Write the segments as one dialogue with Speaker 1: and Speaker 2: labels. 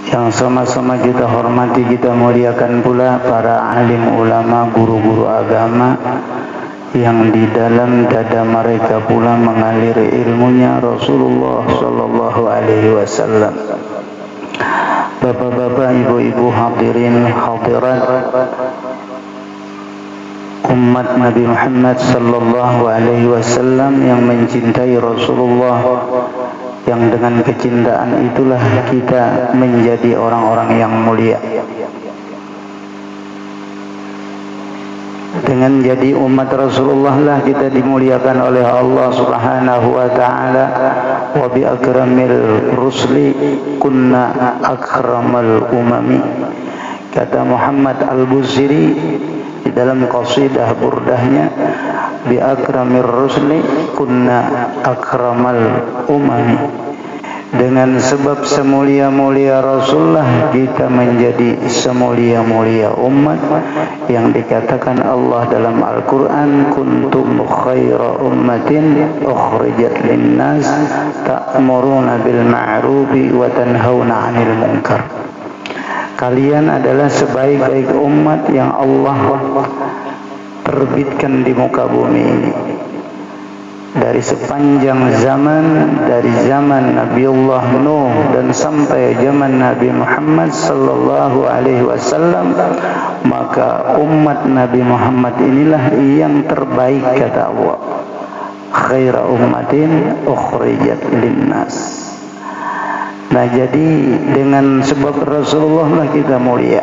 Speaker 1: yang sama-sama kita hormati, kita muliakan pula para alim ulama, guru-guru agama yang di dalam dada mereka pula mengalir ilmunya Rasulullah sallallahu alaihi wasallam. Bapak-bapak, ibu-ibu, hadirin hadirat, umat Nabi Muhammad sallallahu alaihi wasallam yang mencintai Rasulullah, yang dengan kecintaan itulah kita menjadi orang-orang yang mulia. Dengan jadi umat Rasulullah lah kita dimuliakan oleh Allah Subhanahu wa taala. Wa bi akramil rusli kunna akramal umami. Kata Muhammad Al-Busiri di dalam qasidah burdahnya, bi akramir rusli kunna akramal umami. Dengan sebab semulia-mulia Rasulullah kita menjadi semulia-mulia umat yang dikatakan Allah dalam Al-Quran, kuntum khaira ummatin ukhrijat linnas ta'muruna bil ma'rufi wa tanhauna 'anil munkar. Kalian adalah sebaik-baik umat yang Allah terbitkan di muka bumi ini. Dari sepanjang zaman, dari zaman Nabiullah Nuh dan sampai zaman Nabi Muhammad sallallahu alaihi wasallam, maka umat Nabi Muhammad inilah yang terbaik, kata Allah. Khaira ummatin ukhrijat linnas. Nah, jadi dengan sebab Rasulullah lah kita mulia.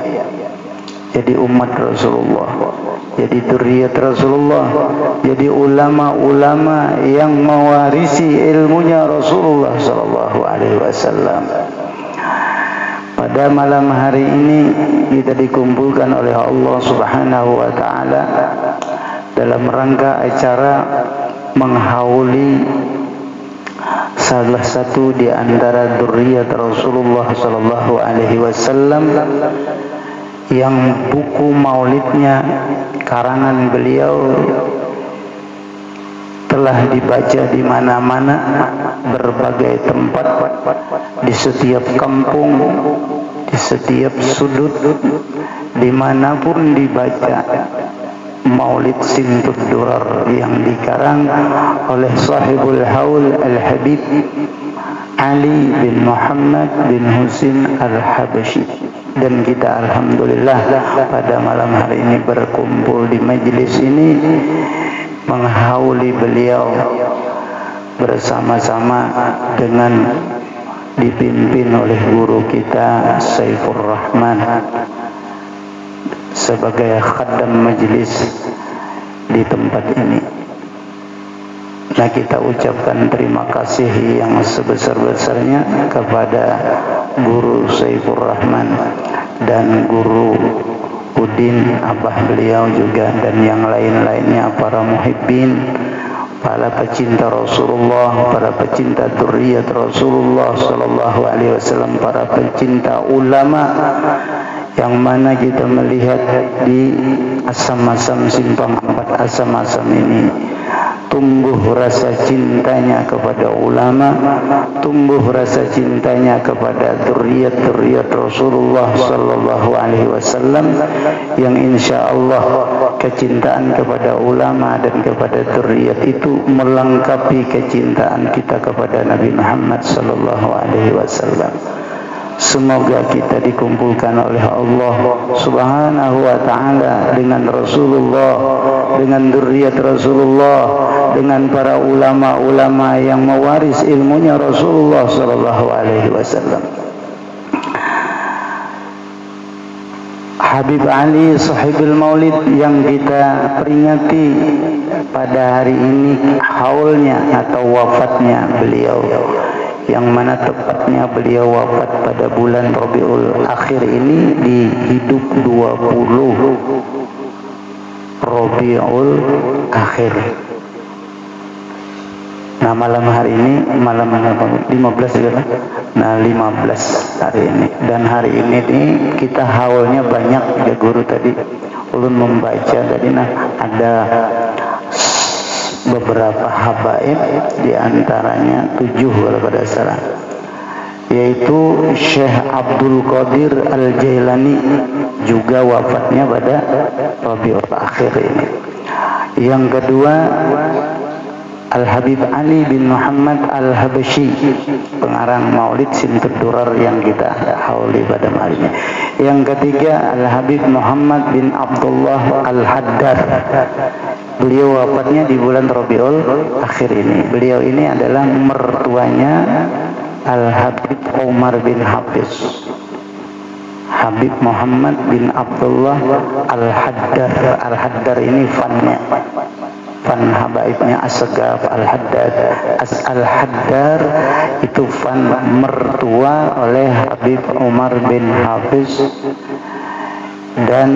Speaker 1: Jadi umat Rasulullah, jadi dzurriyyat Rasulullah, jadi ulama-ulama yang mewarisi ilmunya Rasulullah sallallahu alaihi wasallam. Pada malam hari ini kita dikumpulkan oleh Allah Subhanahu wa taala dalam rangka acara menghauli salah satu di antara dzurriyyat Rasulullah sallallahu alaihi wasallam yang buku maulidnya karangan beliau telah dibaca di mana-mana, berbagai tempat, di setiap kampung, di setiap sudut, dimanapun dibaca maulid Sintud Durar yang dikarang oleh sahibul haul Al-Habib Ali bin Muhammad bin Husin Al-Habasyi. Dan kita alhamdulillah pada malam hari ini berkumpul di majelis ini menghauli beliau bersama-sama dengan dipimpin oleh guru kita Saifur Rahman sebagai khaddam majelis di tempat ini. Nah, kita ucapkan terima kasih yang sebesar-besarnya kepada Guru Saifur Rahman dan Guru Udin, abah beliau juga, dan yang lain-lainnya, para muhibbin, para pecinta Rasulullah, para pecinta dzurriyyat Rasulullah sallallahu alaihi wasallam, para pecinta ulama yang mana kita melihat di Asam-Asam Simpang 4 Asam-Asam ini tumbuh rasa cintanya kepada ulama, tumbuh rasa cintanya kepada dzurriyyat Rasulullah sallallahu alaihi wasallam, yang insyaallah kecintaan kepada ulama dan kepada dzurriyyat itu melengkapi kecintaan kita kepada Nabi Muhammad sallallahu alaihi wasallam. Semoga kita dikumpulkan oleh Allah Subhanahu wa taala dengan Rasulullah, dengan dzurriyyat Rasulullah, dengan para ulama-ulama yang mewaris ilmunya Rasulullah sallallahu alaihi wasallam. Habib Ali sahibul maulid yang kita peringati pada hari ini haulnya atau wafatnya beliau, yang mana tepatnya beliau wafat pada bulan Rabiul Akhir ini di hidup 20 Rabiul Akhir. Nah, malam hari ini malam 15 juga. Nah, 15 hari ini, dan hari ini kita haulnya banyak ya guru tadi ulun membaca tadi. Nah, ada beberapa habaib, di antaranya 7 kalau tidak salah. yaitu Syekh Abdul Qadir Al-Jailani, juga wafatnya pada Rabiul Akhir ini. Yang kedua Al-Habib Ali bin Muhammad Al-Habasyi, pengarang Maulid Simtud Durar yang kita hauli pada malam ini. Yang ketiga Al-Habib Muhammad bin Abdullah Al-Haddad, beliau wafatnya di bulan Rabiul Akhir ini. Beliau ini adalah mertuanya Al-Habib Umar bin Hafiz. Habib Muhammad bin Abdullah Al-Haddad. Al-Haddad ini fannya, fan habaibnya As-Sagaf Al-Haddad. Al-Haddad itu fan mertua oleh Habib Umar bin Hafiz, dan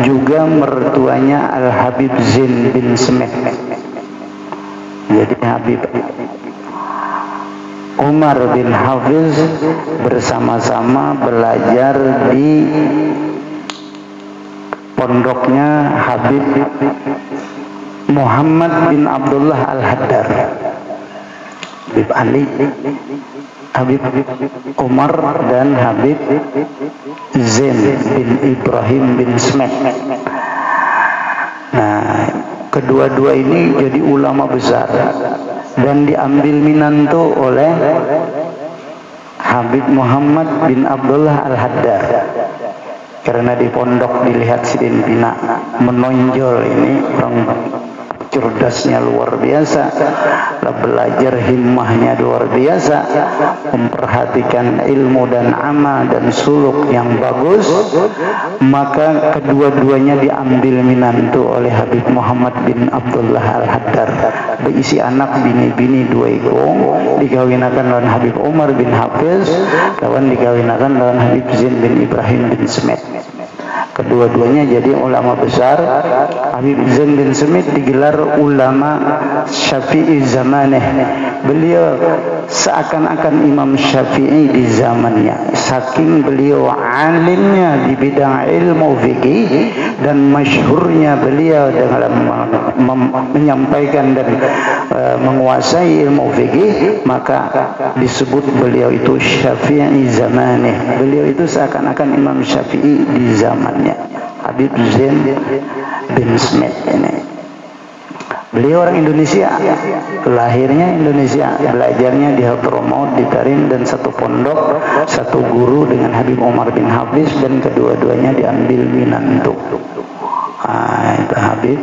Speaker 1: juga mertuanya Al-Habib Zain bin Smith. Jadi Habib Umar bin Hafiz bersama-sama belajar di pondoknya Habib Muhammad bin Abdullah Al-Haddad. Habib Ali, Habib Umar, dan Habib Zain bin Ibrahim bin Smith. Nah, kedua-dua ini jadi ulama besar dan diambil minantu oleh Habib Muhammad bin Abdullah Al-Haddad. Karena di pondok dilihat Sidin Bina menonjol, ini orang cerdasnya luar biasa, belajar himmahnya luar biasa, memperhatikan ilmu dan amal dan suluk yang bagus, maka kedua-duanya diambil minantu oleh Habib Muhammad bin Abdullah Al-Haddad. Berisi anak bini-bini dua ikung, dikawinakan lawan Habib Umar bin Hafiz, lawan dikawinakan lawan Habib Zain bin Ibrahim bin Smith. Kedua-duanya jadi ulama besar. Habib Zain bin Smith digelar ulama Syafi'i zamanih. Beliau seakan-akan Imam Syafi'i di zamannya, saking beliau alimnya di bidang ilmu fikih dan masyhurnya beliau dalam menyampaikan dan menguasai ilmu fikih, maka disebut beliau itu Syafi'i zamanih. Beliau itu seakan-akan Imam Syafi'i di zamannya, Habib Zain bin Smith ini. Beliau orang Indonesia, lahirnya Indonesia, belajarnya di Hadramaut, di Tarim, dan satu pondok, satu guru dengan Habib Umar bin Hafiz, dan kedua-duanya diambil minantu. Itu Habib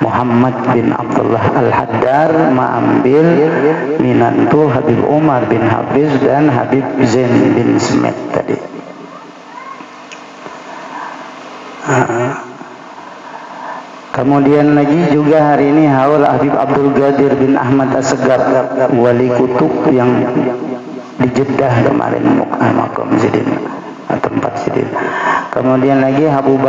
Speaker 1: Muhammad bin Abdullah Al-Haddad mengambil minantu Habib Umar bin Hafiz dan Habib Zain bin Smith tadi. Kemudian lagi juga hari ini haul Habib Abdul Qadir bin Ahmad As-Sagaf, wali kutub yang di Jeddah kemarin, makam Sidin, tempat Sidin. Kemudian lagi Habib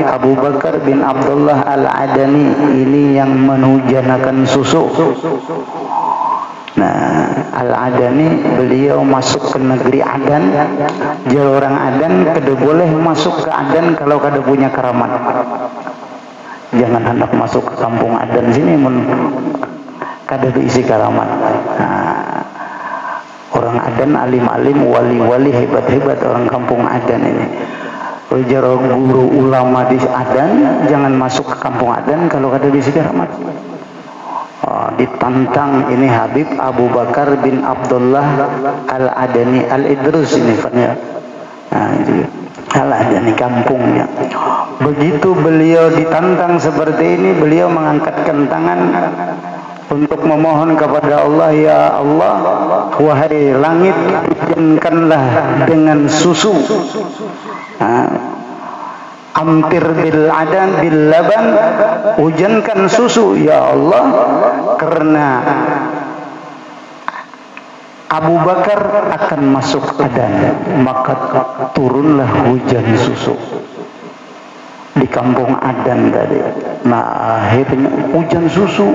Speaker 1: Abu Bakar bin Abdullah Al-Adani, ini yang menhujanakan susu. Nah, Al-Adani beliau masuk ke negeri Adan. Jadi orang Adan kada boleh masuk ke Adan kalau kada punya keramat. Jangan hendak masuk ke kampung Adan sini kada diisi keramat. Nah, orang Adan alim-alim, wali-wali hebat-hebat orang kampung Adan ini. Ujar guru ulama di Adan, jangan masuk ke kampung Adan kalau kada diisi keramat. Ditantang ini Habib Abu Bakar bin Abdullah Al-Adani Al-Idrus ini Pak. Nah, itu Al-Adani kampungnya. Begitu beliau ditantang seperti ini, beliau mengangkatkan tangan untuk memohon kepada Allah, ya Allah, wahai langit, hujankanlah dengan susu. Amtir bil adan bil laban, hujankan susu ya Allah, karena Abu Bakar akan masuk Adan, maka turunlah hujan susu di kampung Adan tadi. Nah, akhirnya hujan susu,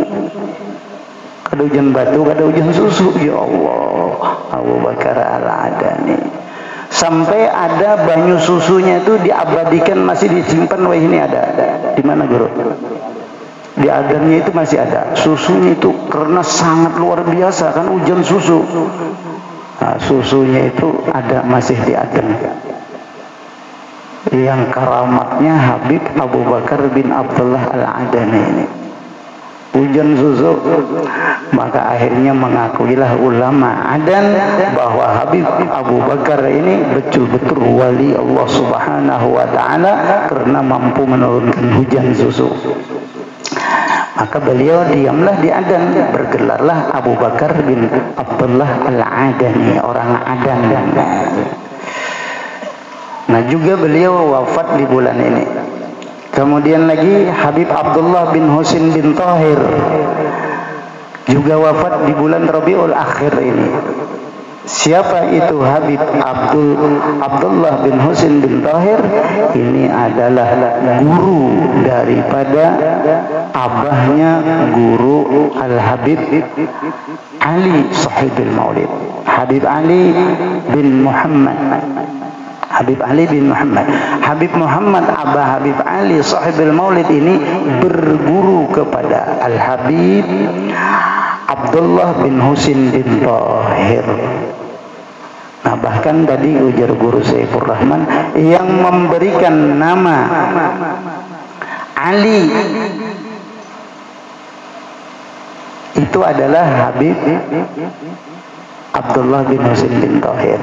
Speaker 1: kada hujan batu, kada hujan susu. Ya Allah, Abu Bakar Al-Adani. Sampai ada banyu susunya itu diabadikan, masih disimpan. Wah, ini ada. Di mana guru? di adannya itu masih ada susunya itu, karena sangat luar biasa kan hujan susu. Nah, susunya itu ada masih di adan. Yang karamatnya Habib Abu Bakar bin Abdullah Al-Adani ini, hujan susu. Maka akhirnya mengakuilah ulama Adan bahwa Habib Abu Bakar ini betul-betul wali Allah Subhanahu wa ta'ala karena mampu menurunkan hujan susu. Maka beliau diamlah di Adan, bergelarlah Abu Bakar bin Abdullah Al-Adani, orang Adan. Nah, juga beliau wafat di bulan ini. Kemudian lagi Habib Abdullah bin Husin bin Tahir juga wafat di bulan Rabiul Akhir ini. Siapa itu Habib Abdullah bin Husin bin Tahir? Ini adalah guru daripada abahnya guru Al-Habib Ali Sahibul Maulid, Habib Ali bin Muhammad. Habib Ali bin Muhammad. Habib Muhammad Abah Habib Ali Sahibul Maulid ini berguru kepada Al-Habib Abdullah bin Husin bin Tahir. Nah, bahkan tadi ujar guru Saifur Rahman yang memberikan nama Ali itu adalah Habib Abdullah bin Husin bin Tahir.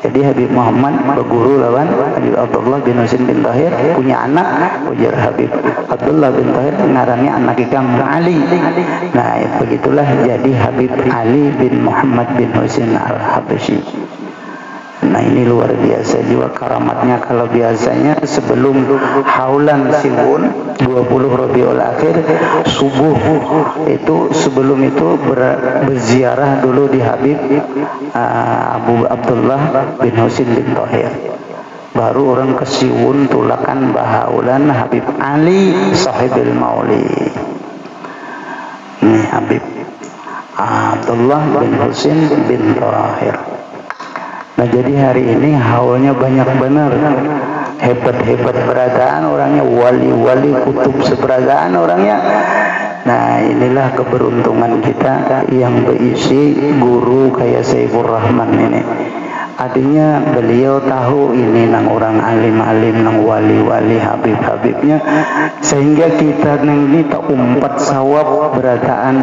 Speaker 1: Jadi Habib Muhammad berguru lawan Habib Abdullah bin Husin bin Tahir, punya anak ujar Habib Abdullah bin Tahir, ngarannya anak ikam Ali. Nah, begitulah jadi Habib Ali bin Muhammad bin Husin Al-Habsyi. Nah, ini luar biasa juga karamatnya. Kalau biasanya sebelum haulan siwun 20 Rabiul Akhir subuh itu, sebelum itu berziarah dulu di Habib Abu Abdullah bin Husin bin Tahir. Baru orang ke siwun tulakan bahaulan Habib Ali Sahibul Maulid. Ini Habib Abdullah bin Husin bin Tahir. Nah, jadi hari ini haulnya banyak benar, hebat-hebat beradaan orangnya, wali-wali kutub seberadaan orangnya. Nah, inilah keberuntungan kita yang berisi guru kayak Saifur Rahman ini. Artinya beliau tahu ini nang orang alim-alim, nang wali-wali, habib-habibnya, sehingga kita nang ini tak umpat sawab beradaan.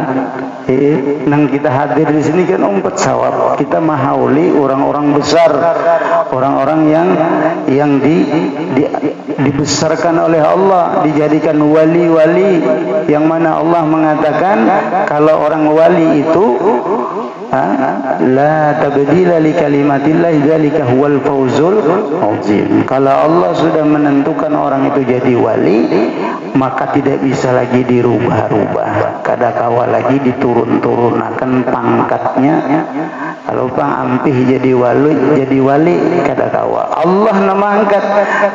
Speaker 1: Nang kita hadir di sini kan umpat sawab. Kita mahauli orang-orang besar, orang-orang yang dibesarkan oleh Allah, dijadikan wali-wali, yang mana Allah mengatakan kalau orang wali itu la tabdila li kalimatillah dzalika huwal fawzul azim. Kalau Allah sudah menentukan orang itu jadi wali, maka tidak bisa lagi dirubah-rubah. Kadakala lagi diturun-turunakan pangkatnya. Kalau pang ampih jadi wali kadakala Allah nama angkat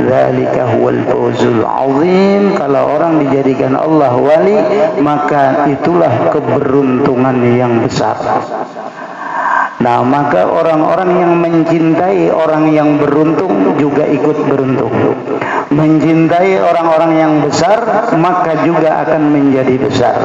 Speaker 1: dzalika huwal fawzul azim. Kalau orang dijadikan Allah wali, maka itulah keberuntungan yang besar. Nah, maka orang-orang yang mencintai orang yang beruntung juga ikut beruntung. Mencintai orang-orang yang besar, maka juga akan menjadi besar.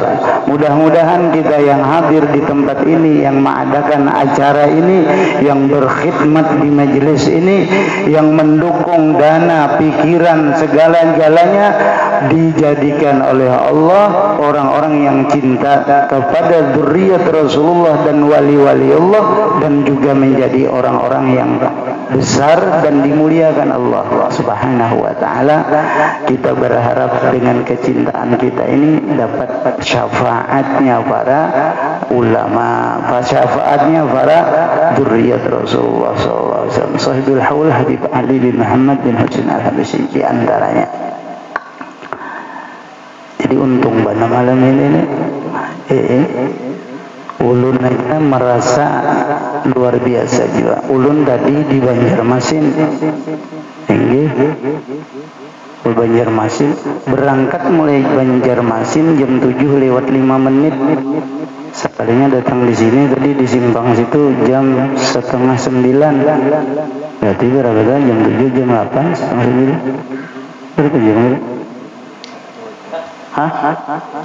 Speaker 1: Mudah-mudahan kita yang hadir di tempat ini, yang mengadakan acara ini, yang berkhidmat di majelis ini, yang mendukung dana, pikiran, segala-galanya, dijadikan oleh Allah orang-orang yang cinta kepada dzurriyyat Rasulullah dan wali-wali Allah, dan juga menjadi orang-orang yang besar dan dimuliakan Allah Subhanahu wa ta'ala. Kita berharap dengan kecintaan kita ini dapat syafaatnya para ulama, syafaatnya para dzurriyyat Rasulullah sallallahu alaihi wasallam, sahibul haul Habib Ali bin Muhammad bin Husin Al-Habsyi di antaranya. Jadi untung pada malam ini ulun aja merasa luar biasa juga. Ulun tadi di Banjarmasin, Banjarmasin berangkat mulai Banjarmasin jam 7:05. Sekalinya datang di sini tadi di simpang situ jam 8:30. Berarti berapa tadi? Jam 7, jam 8, 8:30. Berapa jam?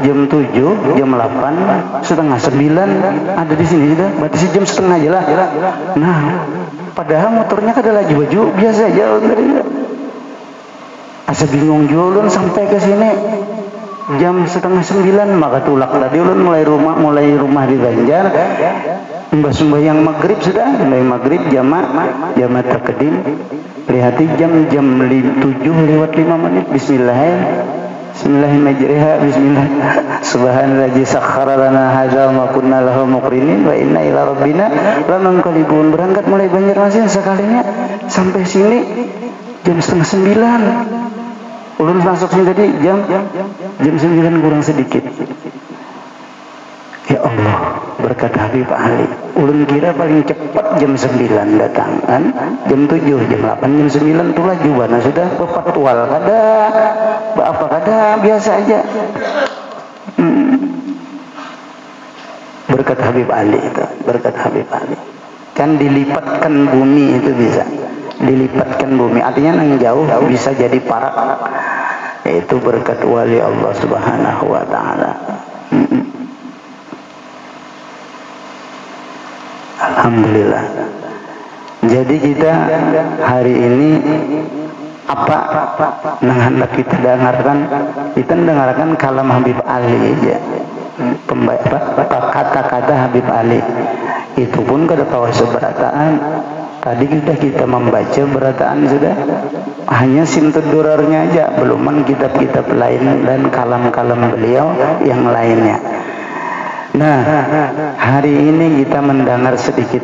Speaker 1: Jam 7, jam 8, setengah 9 ada di sini sudah. Berarti jam setengah aja lah. Nah, padahal motornya kada laju baju biasa aja tadi. Asa bingung juga sampai ke sini jam setengah 9, maka tulak tadi ulun mulai rumah di Banjar. Mbah sembahyang maghrib sudah, sembahyang maghrib jamak takedim. Lihati jam 7:05. Bismillahirrahmanirrahim. Bismillah. Subhanalladzi sakhkhara lana hadza wa ma kunna lahu muqrinin wa inna ila rabbina lamunqalibun. Berangkat mulai Banjarmasin sekalinya sampai sini jam setengah 9. Ulun masuk sini tadi jam 9 kurang sedikit. Ya Allah, berkat Habib Ali. Ulun kira paling cepat jam 9 datang kan? Jam 7, jam 8, jam 9 tu laju bana sudah berpatwal kada. Apa kada biasa aja. Berkat Habib Ali itu, berkat Habib Ali. Kan dilipatkan bumi itu bisa. Dilipatkan bumi, artinya yang jauh bisa jadi parak. Yaitu berkat wali Allah Subhanahu wa taala. Alhamdulillah. Jadi kita hari ini apa yang hendak kita dengarkan kalam Habib Ali aja. Kata-kata Habib Ali itu pun kada tahu seberataan. Tadi kita membaca berataan sudah hanya simtud durarnya aja, beluman kitab-kitab lain dan kalam-kalam beliau yang lainnya. Nah, hari ini kita mendengar sedikit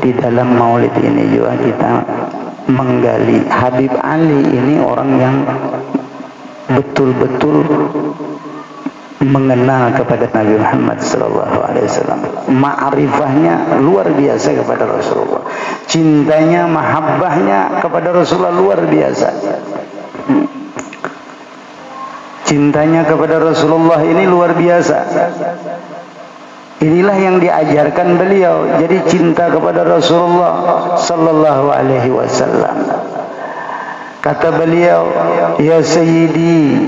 Speaker 1: di dalam maulid ini juga kita menggali Habib Ali ini orang yang betul-betul mengenal kepada Nabi Muhammad SAW. Ma'rifahnya luar biasa kepada Rasulullah. Cintanya, mahabbahnya kepada Rasulullah luar biasa. Cintanya kepada Rasulullah ini luar biasa. Inilah yang diajarkan beliau. Jadi cinta kepada Rasulullah sallallahu alaihi wasallam. Kata beliau, "Ya Sayyidi,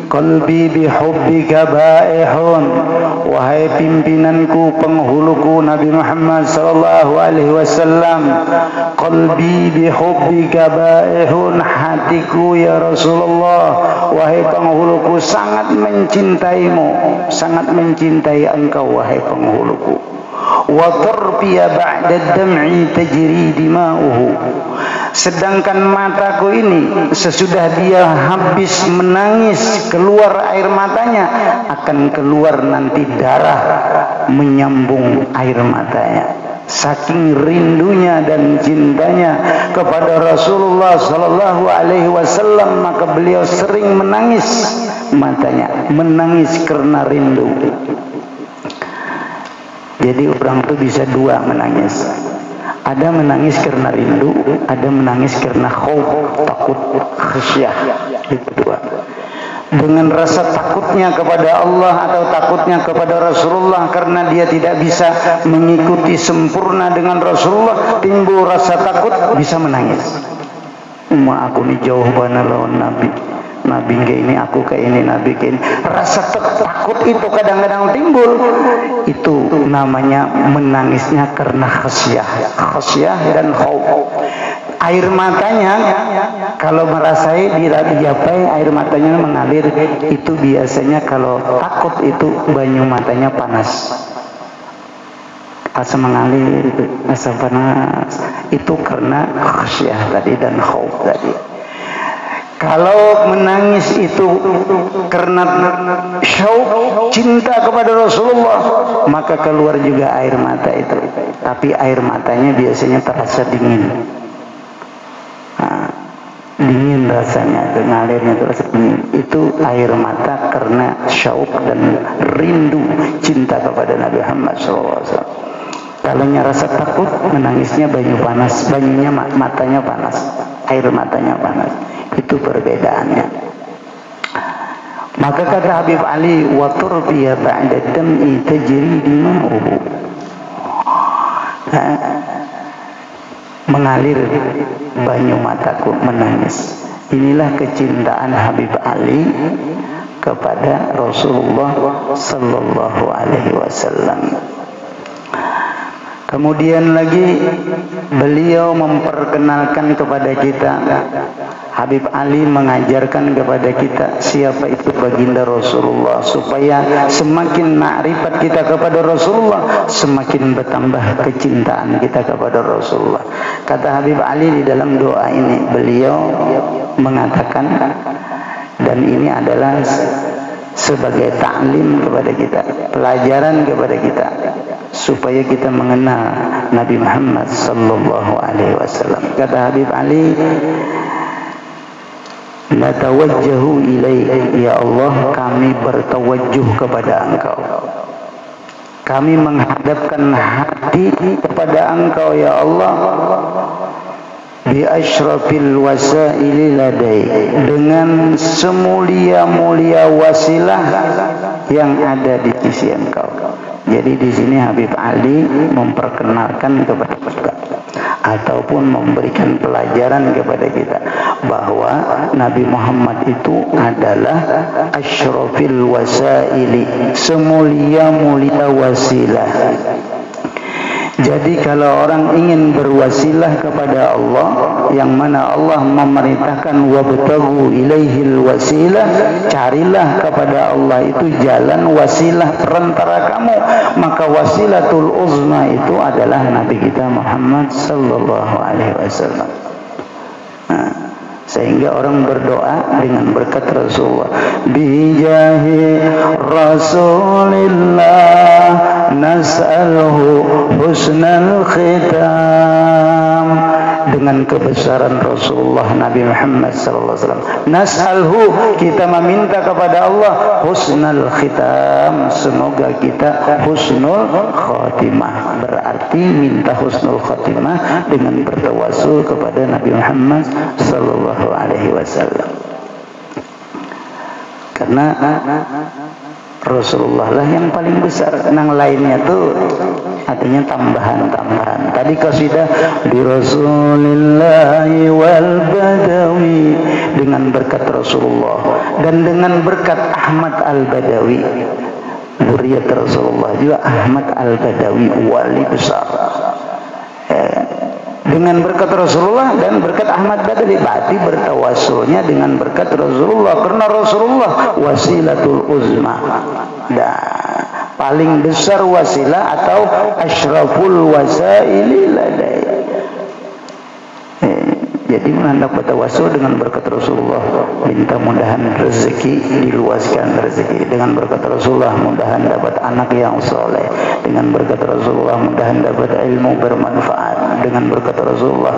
Speaker 1: qalbi bihubbika ba'ihun." Wahai pimpinanku, penghuluku Nabi Muhammad sallallahu alaihi wasallam, qalbi bihubbika ba'ihun, hatiku ya Rasulullah, wahai penghuluku sangat mencintaimu, sangat mencintai engkau wahai penghuluku. Wa tarfiya ba'da dam'i tajri dima'uhu. Sedangkan mataku ini sesudah dia habis menangis keluar air matanya akan keluar nanti darah menyambung air matanya. Saking rindunya dan cintanya kepada Rasulullah sallallahu alaihi wasallam, maka beliau sering menangis matanya, menangis karena rindu. Jadi orang itu bisa dua menangis. Ada menangis karena rindu, ada menangis karena khauf, takut, khasyah. Itu dua. Dengan rasa takutnya kepada Allah atau takutnya kepada Rasulullah karena dia tidak bisa mengikuti sempurna dengan Rasulullah, timbul rasa takut, bisa menangis. Aku ni jauh bana lawan Nabi. Nabi kayak ini, aku kayak ini, Nabi kayak ini. Rasa takut itu kadang-kadang timbul. Itu namanya menangisnya karena khasyah dan khauf. Air matanya kalau merasai dijapai, air matanya mengalir. Itu biasanya kalau takut itu banyu matanya panas. Asa mengalir, asa panas. Itu karena khasyah tadi dan khauf tadi. Kalau menangis itu karena syauq, cinta kepada Rasulullah, maka keluar juga air mata itu. Tapi air matanya biasanya terasa dingin. Dingin rasanya, ngalirnya terasa dingin. Itu air mata karena syauq dan rindu cinta kepada Nabi Muhammad SAW. Kalau rasa takut, menangisnya banyu panas, banyunya matanya panas, air matanya panas. Itu perbedaannya. Maka kata Habib Ali, wa turbiya ba'da dam'i tajri dima'uhu. Mengalir banyu mataku, menangis Inilah kecintaan Habib Ali kepada Rasulullah sallallahu alaihi wasallam. Kemudian lagi beliau memperkenalkan kepada kita, Habib Ali mengajarkan kepada kita siapa itu baginda Rasulullah, supaya semakin ma'rifat kita kepada Rasulullah, semakin bertambah kecintaan kita kepada Rasulullah. Kata Habib Ali di dalam doa ini, beliau mengatakan, dan ini adalah sebagai ta'lim kepada kita, pelajaran kepada kita, supaya kita mengenal Nabi Muhammad sallallahu alaihi wasallam. Kata Habib Ali, natawajjahu ilaik, ya Allah, kami bertawajjuh kepada Engkau, kami menghadapkan hati kepada Engkau ya Allah, bi asyrafil wasaili ladai, dengan semulia-mulia wasilah yang ada di sisi Engkau. Jadi di sini Habib Ali memperkenalkan kepada kita ataupun memberikan pelajaran kepada kita bahwa Nabi Muhammad itu adalah asyrafil wasaili, semulia-mulia wasilah. Jadi kalau orang ingin berwasilah kepada Allah, yang mana Allah memerintahkan wabtaghu ilaihil wasilah, carilah kepada Allah itu jalan wasilah perantara kamu, maka wasilatul uzma itu adalah Nabi kita Muhammad sallallahu alaihi wasallam. Sehingga orang berdoa dengan berkat Rasulullah, bijahi Rasulillah nas'aluhu husnal khitam, dengan kebesaran Rasulullah Nabi Muhammad sallallahu alaihi wasallam, nas'alhu, kita meminta kepada Allah husnal khitam, semoga kita husnul khatimah, berarti minta husnul khatimah dengan bertawasul kepada Nabi Muhammad sallallahu alaihi wasallam. Karena Rasulullah lah yang paling besar, yang lainnya tuh artinya tambahan-tambahan. Tadi qasidah bi Rasulillahi wal Badawi, dengan berkat Rasulullah dan dengan berkat Ahmad Al-Badawi, zuriat Rasulullah juga Ahmad Al-Badawi, wali besar. Dengan berkat Rasulullah dan berkat Ahmad Badawi, berarti bertawasulnya dengan berkat Rasulullah, karena Rasulullah wasilatul uzma, paling besar wasilah atau asyraful wasaili ladai. Jadi menanda bertawasul dengan berkat Rasulullah, minta mudahan rezeki diluaskan rezeki, dengan berkat Rasulullah mudahan dapat anak yang soleh, dengan berkat Rasulullah mudahan dapat ilmu bermanfaat, dengan berkat Rasulullah.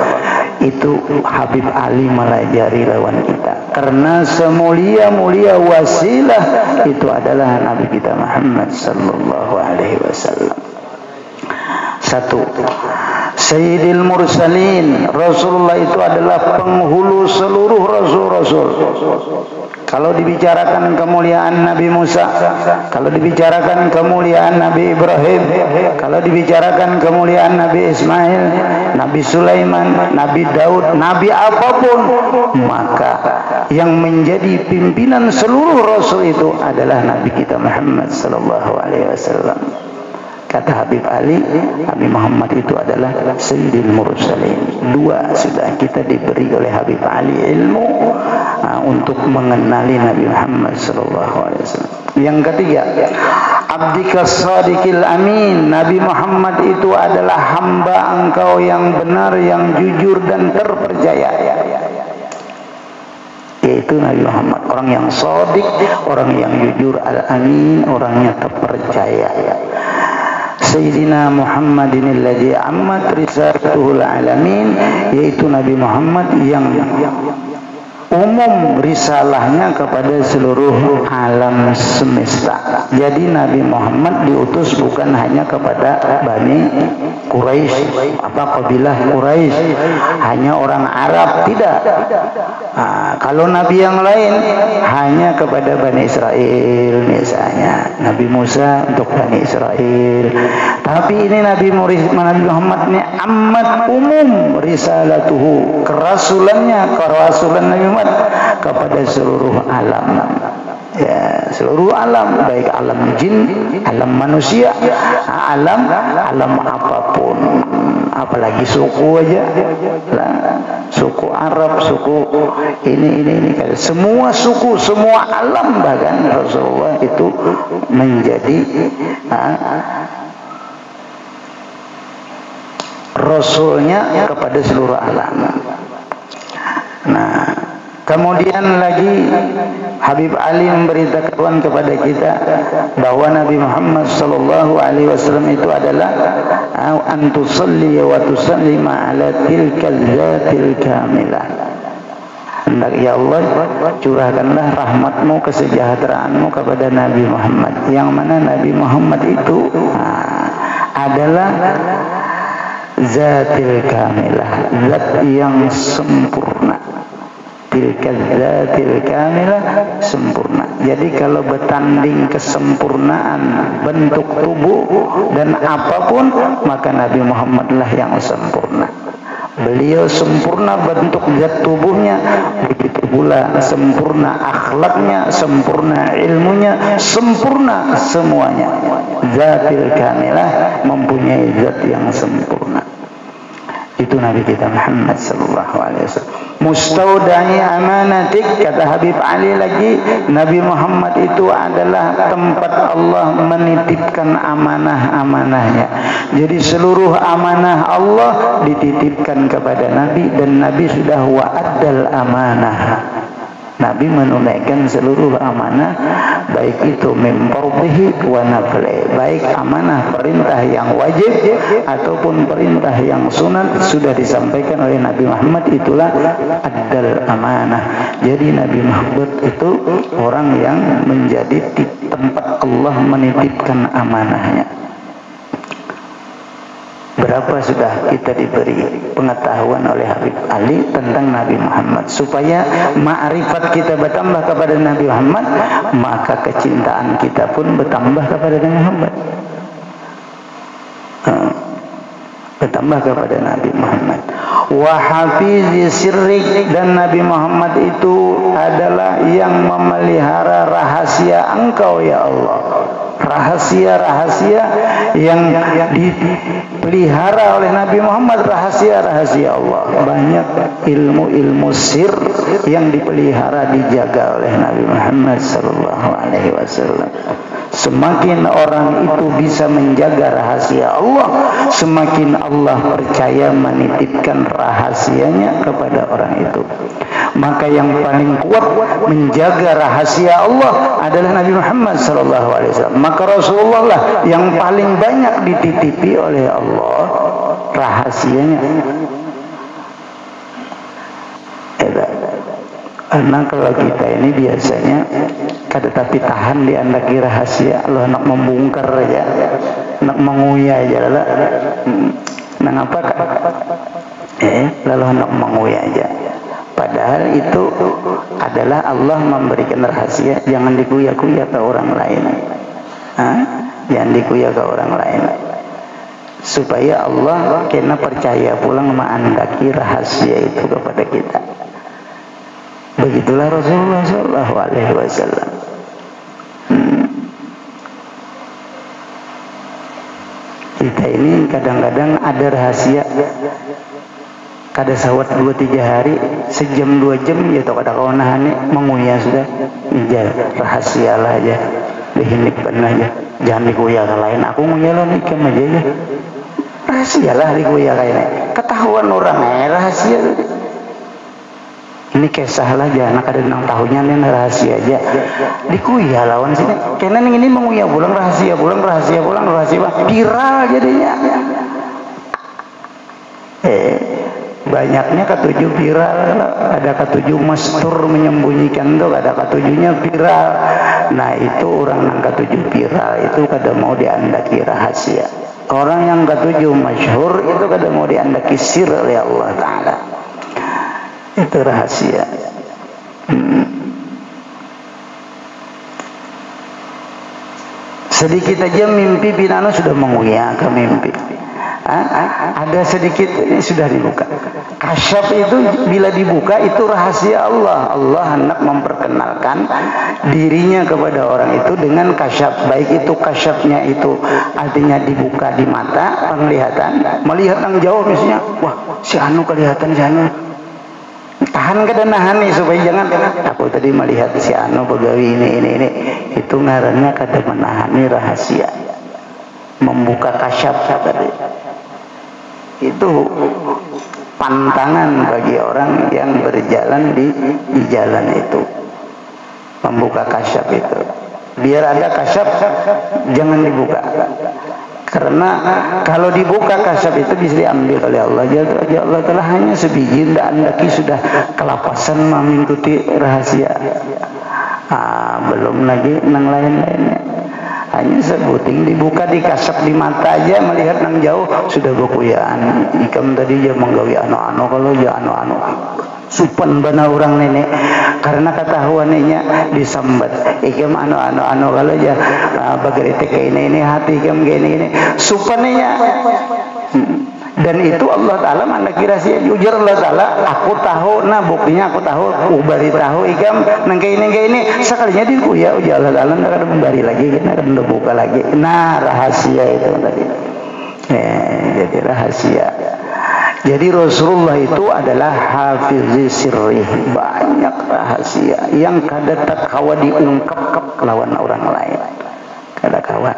Speaker 1: Itu Habib Ali melajari lawan kita, karena semulia-mulia wasilah itu adalah Nabi kita Muhammad sallallahu alaihi wasallam. Satu, Sayyidil Mursalin, Rasulullah itu adalah penghulu seluruh rasul-rasul. Kalau dibicarakan kemuliaan Nabi Musa, kalau dibicarakan kemuliaan Nabi Ibrahim, kalau dibicarakan kemuliaan Nabi Ismail, Nabi Sulaiman, Nabi Daud, Nabi apapun, maka yang menjadi pimpinan seluruh rasul itu adalah Nabi kita Muhammad sallallahu alaihi wasallam. Kata Habib Ali, Nabi Muhammad itu adalah Sayyidil Mursalin. Dua sudah kita diberi oleh Habib Ali ilmu untuk mengenali Nabi Muhammad sallallahu alaihi wasallam. Yang ketiga, Abdikas Sadiqil Amin, Nabi Muhammad itu adalah hamba engkau yang benar, yang jujur dan terpercaya. Yaitu Nabi Muhammad, orang yang shadiq, orang yang jujur, al-amin, orangnya terpercaya. Sayyidina Muhammadin alladzi ammat risalatuhul alamin, yaitu Nabi Muhammad yang umum risalahnya kepada seluruh alam semesta. Jadi Nabi Muhammad diutus bukan hanya kepada Bani Quraisy, kabilah Quraisy, hanya orang Arab, tidak. Kalau Nabi yang lain hanya kepada Bani Israel, misalnya Nabi Musa untuk Bani Israel. Tapi ini Nabi Muhammad ini amat umum risalatuhu, kerasulannya, kerasulan Nabi Muhammad Muhammad kepada seluruh alam. Ya, seluruh alam, baik alam jin, alam manusia, alam apapun, apalagi suku aja, suku Arab, suku ini, semua suku, semua alam, bahkan Rasulullah itu menjadi Rasulnya kepada seluruh alam. Nah, kemudian lagi Habib Ali memberitakan kepada kita bahwa Nabi Muhammad sallallahu alaihi wasallam itu adalah antusalli wa tusallima ala tilkal zatil kamilah. Hendak ya Allah curahkanlah rahmatmu, kesejahteraanmu kepada Nabi Muhammad, yang mana Nabi Muhammad itu adalah zatil kamilah, zat yang sempurna. Tilka zatil kamilah, sempurna. Jadi kalau bertanding kesempurnaan bentuk tubuh dan apapun, maka Nabi Muhammad lah yang sempurna. Beliau sempurna bentuk zat tubuhnya, begitu pula sempurna akhlaknya, sempurna ilmunya, sempurna semuanya. Zatil kamilah, mempunyai zat yang sempurna. Itu Nabi kita Muhammad sallallahu alaihi wasallam. Mustaudai amanatik, kata Habib Ali lagi, Nabi Muhammad itu adalah tempat Allah menitipkan amanah-amanahnya. Jadi seluruh amanah Allah dititipkan kepada Nabi, dan Nabi sudah wa'addal amanah. Nabi menunaikan seluruh amanah, baik itu min fardhihi wa nafli, baik amanah perintah yang wajib ataupun perintah yang sunat sudah disampaikan oleh Nabi Muhammad. Itulah addal amanah. Jadi Nabi Muhammad itu orang yang menjadi tempat Allah menitipkan amanahnya. Berapa sudah kita diberi pengetahuan oleh Habib Ali tentang Nabi Muhammad, supaya ma'rifat kita bertambah kepada Nabi Muhammad, maka kecintaan kita pun bertambah kepada Nabi Muhammad, bertambah kepada Nabi Muhammad. Wa hafizi sirrik, dan Nabi Muhammad itu adalah yang memelihara rahasia Engkau ya Allah. Rahasia-rahasia yang dipelihara oleh Nabi Muhammad, rahasia-rahasia Allah. Banyak ilmu-ilmu sir yang dipelihara, dijaga oleh Nabi Muhammad sallallahu alaihi wasallam. Semakin orang itu bisa menjaga rahasia Allah, semakin Allah percaya menitipkan rahasianya kepada orang itu. Maka yang paling kuat menjaga rahasia Allah adalah Nabi Muhammad sallallahu alaihi wasallam. Maka Rasulullah lah yang paling banyak dititipi oleh Allah rahasianya. Karena kalau kita ini biasanya kada tapi tahan di andaki rahasia, lo nak membongkar aja, nak menguya aja lah. Nah ngapa kak? Lalu nak menguya aja. Padahal itu adalah Allah memberikan rahasia, jangan dikuya-kuya ke orang lain. Jangan dikuya ke orang lain. Supaya Allah kena percaya pulang ma'andaki rahasia itu kepada kita. Begitulah Rasulullah sallallahu alaihi wasallam. Kita ini kadang-kadang ada rahasia, kada sawat 2-3 hari, sejam 2 jam ya tau kada kawanahane menguya sudah. Ija rahasia lah aja, dihinipkan aja, jangan dikuya ke lain. Aku nguya lo nikam aja ya, rahasia lah dikuya kayaknya, ketahuan orang rahasia. Ini kisah lah, jangan ada nang tahunya ini rahasia aja. Dikuya lawan sini. Karena ini menguya pulang rahasia, pulang rahasia, pulang rahasia, viral jadinya. Banyaknya ketujuh viral, ada ketujuh mastur menyembunyikan tuh, ada ketujuhnya viral. Nah itu orang yang ketujuh viral itu kada mau diandaki rahasia. Orang yang ketujuh masyhur itu kada mau diandaki sir oleh Allah Ta'ala. Itu rahasia. Sedikit aja mimpi binano sudah menguya ke mimpi. ada sedikit ini sudah dibuka. Kasyaf itu bila dibuka itu rahasia Allah. Allah hendak memperkenalkan dirinya kepada orang itu dengan kasyaf. Baik itu kasyafnya itu artinya dibuka di mata, penglihatan, melihat yang jauh misalnya, wah si anu kelihatan si anu. Tahan kada nahan nih supaya jangan aku tadi melihat si anu begawi ini itu ngarannya kada menahani rahasia, membuka kasyaf tadi. Itu pantangan bagi orang yang berjalan di jalan itu, membuka kasyaf itu. Biar ada kasyaf jangan dibuka. Karena kalau dibuka kasyaf itu bisa diambil oleh Allah. Jadi Allah telah hanya sebiji, tidak andaki sudah kelapasan mengikuti rahasia. Belum lagi nang lain-lainnya. Hanya sebuting dibuka di kasyaf di mata aja melihat nang jauh sudah bekuyaan. Ikam tadi dia menggawi anu-anu kalau dia anu-anu. Supan bana orang nenek karena ketahuannya disambat ikam anu kalau aja bagari teke ini hati ikam gini supannya dan itu Allah Ta'ala mana kira sih jujur Allah Ta'ala aku tahu nah buktinya aku tahu ubari tahu ikam nang ini sekalinya dikuya ujar Allah Ta'ala nggak ada membari lagi kita ada buka lagi nah rahasia itu tadi jadi rahasia. Jadi Rasulullah itu adalah hafizi sirri, banyak rahasia yang kada tak kawa diungkap lawan orang lain, kada kawa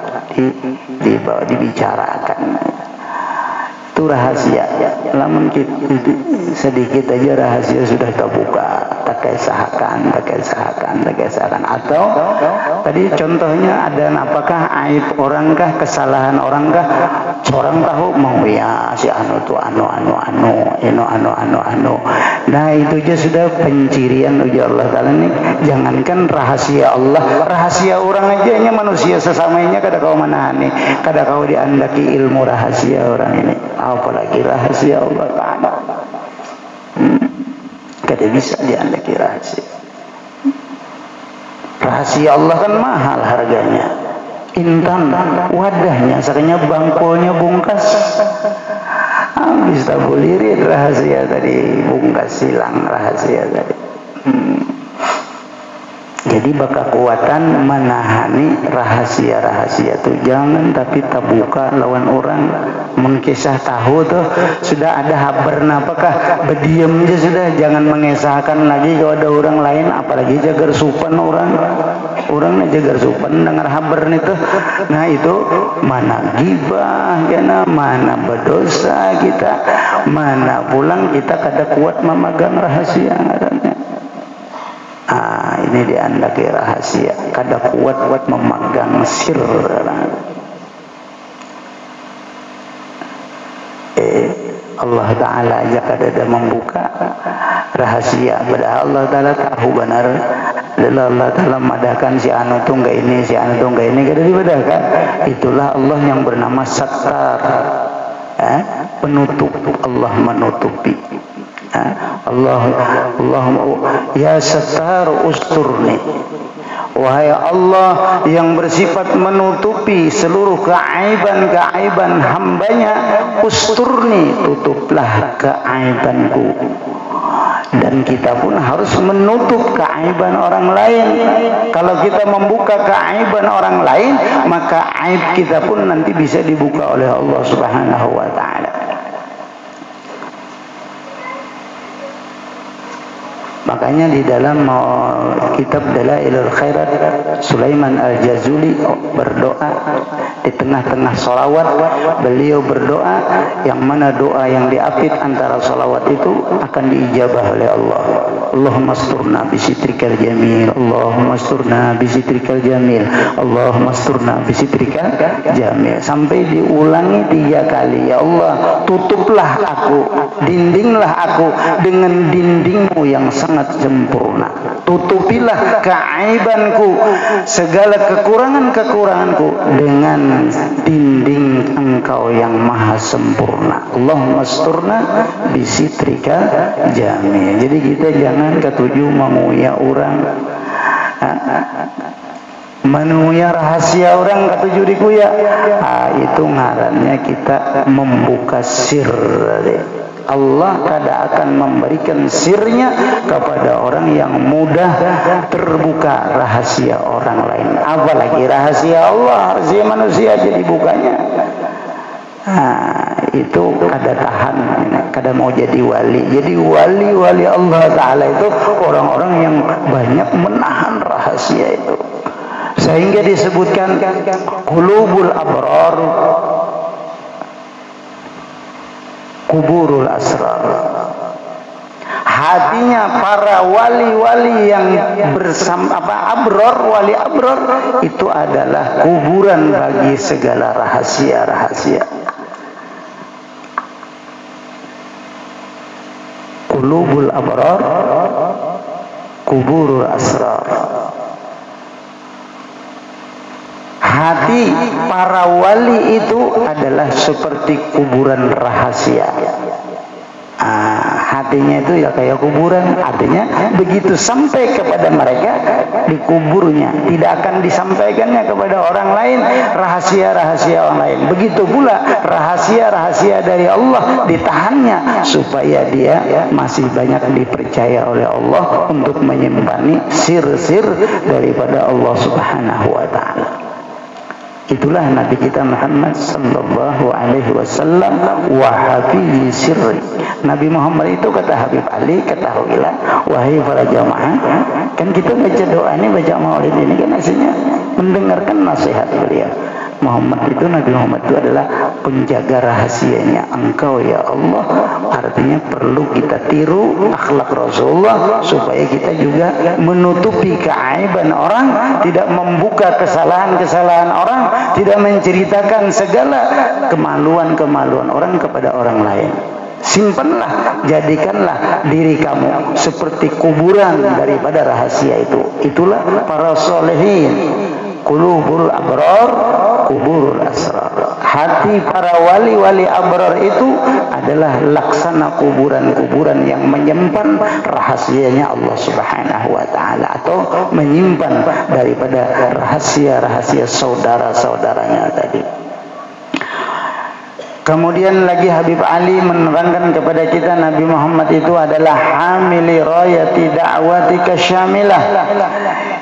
Speaker 1: dibawa dibicarakan. Itu rahasia. Lamun sedikit aja rahasia sudah terbuka, tak kisahkan. Atau tadi contohnya ada apakah aib orangkah, kesalahan orangkah, orang tahu mau ya si anu tu anu. Nah itu aja sudah pencirian ujar Allah Ta'ala nih. Jangankan rahasia Allah, rahasia orang aja nya manusia sesamanya kada kau menahani, kada kau diandaki ilmu rahasia orang ini. Apalagi rahasia Allah Ta'ala kada bisa diandaki rahasia. Rahasia Allah kan mahal harganya. Intan wadahnya sakanya bangkolnya bungkas habis tabulirin rahasia tadi bungkas silang rahasia tadi. Jadi bakal kuatan menahani rahasia-rahasia tuh jangan tapi terbuka lawan orang mengkisah tahu tuh sudah ada haber apakah berdiam aja sudah jangan mengesahkan lagi kalau ada orang lain apalagi jagar supan orang jagar supan dengar haber itu nah itu mana gibah kena mana berdosa kita mana pulang kita kada kuat memegang rahasia ngarannya. Ini diandaki rahasia kada kuat memegang sir. Allah Ta'ala aja kada ada membuka rahasia padahal Allah Ta'ala tahu benar. Allah Ta'ala madakan si anu tungga ini kada dibadakan. Itulah Allah yang bernama Sattar, penutup. Allah menutupi. Allahumma ya Sattar usturni, wahai Allah yang bersifat menutupi seluruh keaiban hambanya, usturni tutuplah keaibanku. Dan kita pun harus menutup keaiban orang lain. Kalau kita membuka keaiban orang lain maka aib kita pun nanti bisa dibuka oleh Allah Subhanahu wa Ta'ala. Makanya di dalam kitab Dalailul Khairat Sulaiman Al-Jazuli berdoa di tengah-tengah sholawat. Beliau berdoa yang mana doa yang diapit antara sholawat itu akan diijabah oleh Allah. Allahumma asturna bisitrikal jamil, Allahumma asturna bisitrikal jamil, Allahumma asturna bisitrikal jamil, sampai diulangi 3 kali. Ya Allah, tutuplah aku, dindinglah aku dengan dindingmu yang sangat sempurna. Tutupilah keaibanku, segala kekurangan-kekuranganku dengan dinding Engkau yang maha sempurna. Allahumma asturna bisitrika jamil. Jadi kita jangan ketujuh menguya orang. menemui rahasia orang kata juriku ya, itu ngarannya kita membuka sir. Allah kada akan memberikan sirnya kepada orang yang mudah terbuka rahasia orang lain, apalagi rahasia Allah, rahasia manusia jadi bukanya. Itu kada tahan, kada mau jadi wali. Jadi wali Allah Ta'ala itu orang-orang yang banyak menahan rahasia itu, sehingga disebutkan qulubul abrar kuburul asrar. Hatinya para wali-wali yang bersama abror, wali abror itu adalah kuburan bagi segala rahasia-rahasia. Qulubul abrar kuburul asrar. Hati para wali itu adalah seperti kuburan rahasia. Hatinya itu ya kayak kuburan, artinya begitu sampai kepada mereka dikuburnya, tidak akan disampaikannya kepada orang lain, rahasia-rahasia orang lain. Begitu pula rahasia-rahasia dari Allah ditahannya supaya dia masih banyak dipercaya oleh Allah untuk menyimpan sir-sir daripada Allah Subhanahu wa Ta'ala. Itulah Nabi kita Muhammad sallallahu alaihi wasallam, wa hafizi sirri. Nabi Muhammad itu kata Habib Ali, ketahuilah wahai para jamaah, kan kita baca doa ini, baca maulid ini kan aslinya mendengarkan nasihat beliau. Muhammad itu, Nabi Muhammad itu adalah penjaga rahasianya engkau ya Allah. Artinya perlu kita tiru akhlak Rasulullah supaya kita juga menutupi keaiban orang, tidak membuka kesalahan-kesalahan orang, tidak menceritakan segala kemaluan-kemaluan orang kepada orang lain. Simpanlah, jadikanlah diri kamu seperti kuburan daripada rahasia itu. Itulah para solehin. Qulubul abrar kuburul asrar. Hati para wali-wali abrar itu adalah laksana kuburan-kuburan yang menyimpan rahasianya Allah Subhanahu wa Ta'ala, atau menyimpan daripada rahasia-rahasia saudara-saudaranya tadi. Kemudian lagi Habib Ali menerangkan kepada kita Nabi Muhammad itu adalah hamili rayati da'watika syamilah,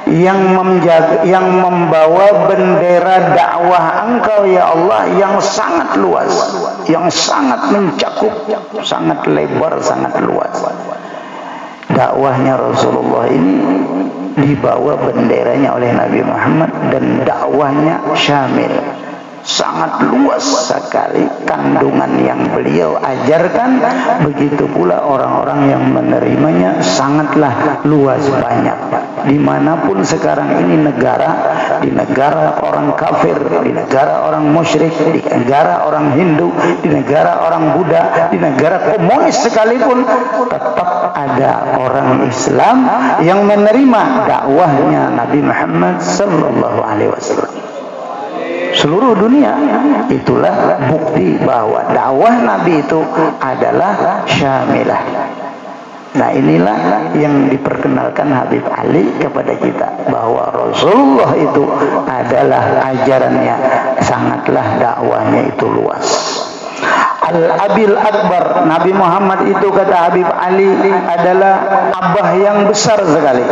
Speaker 1: yang membawa bendera dakwah engkau ya Allah yang sangat luas, yang sangat mencakup, sangat lebar, sangat luas. Dakwahnya Rasulullah ini dibawa benderanya oleh Nabi Muhammad, dan dakwahnya syamil, sangat luas sekali kandungan yang beliau ajarkan. Begitu pula orang-orang yang menerimanya sangatlah luas, banyak. Dimanapun sekarang ini negara, di negara orang kafir, di negara orang musyrik, di negara orang Hindu, di negara orang Buddha, di negara komunis sekalipun, tetap ada orang Islam yang menerima dakwahnya Nabi Muhammad sallallahu alaihi wasallam. Seluruh dunia. Itulah bukti bahwa dakwah Nabi itu adalah syamilah. Nah, inilah yang diperkenalkan Habib Ali kepada kita, bahwa Rasulullah itu adalah ajarannya sangatlah dakwahnya itu luas. Al-Abil Akbar, Nabi Muhammad itu kata Habib Ali adalah abah yang besar sekali.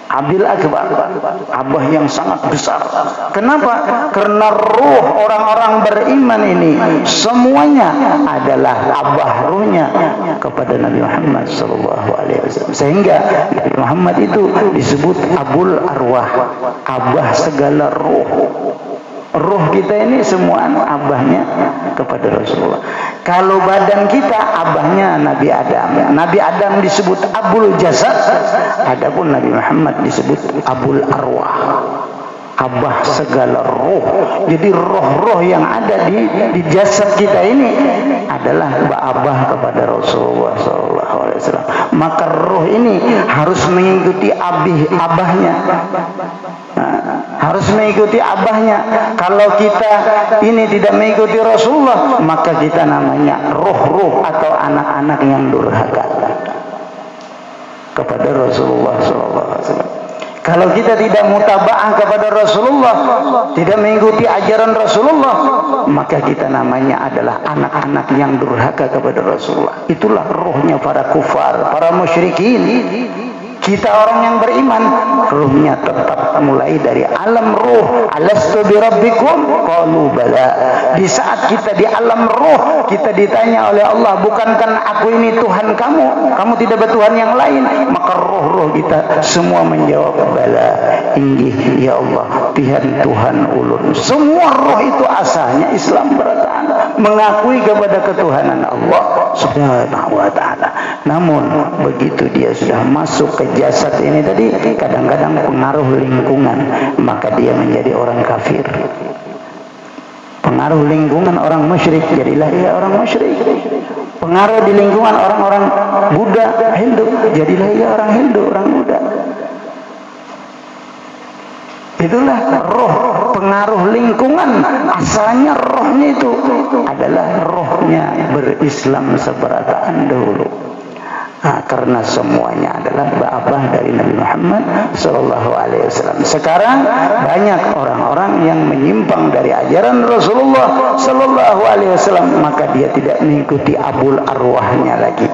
Speaker 1: Abil Akbar, abah yang sangat besar. Kenapa? Karena ruh orang-orang beriman ini semuanya adalah abah ruhnya kepada Nabi Muhammad SAW. Sehingga Nabi Muhammad itu disebut Abul Arwah, abah segala ruh. Ruh kita ini semua abahnya kepada Rasulullah. Kalau badan kita abahnya Nabi Adam. Nabi Adam disebut Abul Jasad, adapun Nabi Muhammad disebut Abul Arwah, abah segala roh. Jadi roh-roh yang ada di jasad kita ini adalah abah kepada Rasulullah SAW. Maka roh ini harus mengikuti abahnya. Harus mengikuti abahnya. Kalau kita ini tidak mengikuti Rasulullah, maka kita namanya roh-roh atau anak-anak yang durhaka kepada Rasulullah SAW. Kalau kita tidak mutaba'ah kepada Rasulullah, tidak mengikuti ajaran Rasulullah, maka kita namanya adalah anak-anak yang durhaka kepada Rasulullah. Itulah rohnya para kufar, para musyrikin. Kita orang yang beriman, ruhnya tetap mulai dari alam ruh. Alastu bi rabbikum? Qalu bala. Di saat kita di alam ruh, kita ditanya oleh Allah, bukankah aku ini Tuhan kamu? Kamu tidak bertuhan yang lain? Maka roh-roh kita semua menjawab bala. Inggih ya Allah, Tuhan ulun. Semua roh itu asalnya Islam bertahan, mengakui kepada ketuhanan Allah Subhanahu wa taala. Namun begitu dia sudah masuk ke jasad ini tadi, kadang-kadang pengaruh lingkungan, maka dia menjadi orang kafir. Pengaruh lingkungan orang musyrik, jadilah dia orang musyrik. Pengaruh di lingkungan orang-orang Buddha, Hindu, jadilah dia orang Hindu, orang Buddha. Itulah roh, pengaruh lingkungan. Asalnya rohnya itu adalah rohnya berislam seberataan dahulu. Nah, karena semuanya adalah ba'abah dari Nabi Muhammad SAW. Sekarang banyak orang-orang yang menyimpang dari ajaran Rasulullah SAW, maka dia tidak mengikuti abul arwahnya lagi.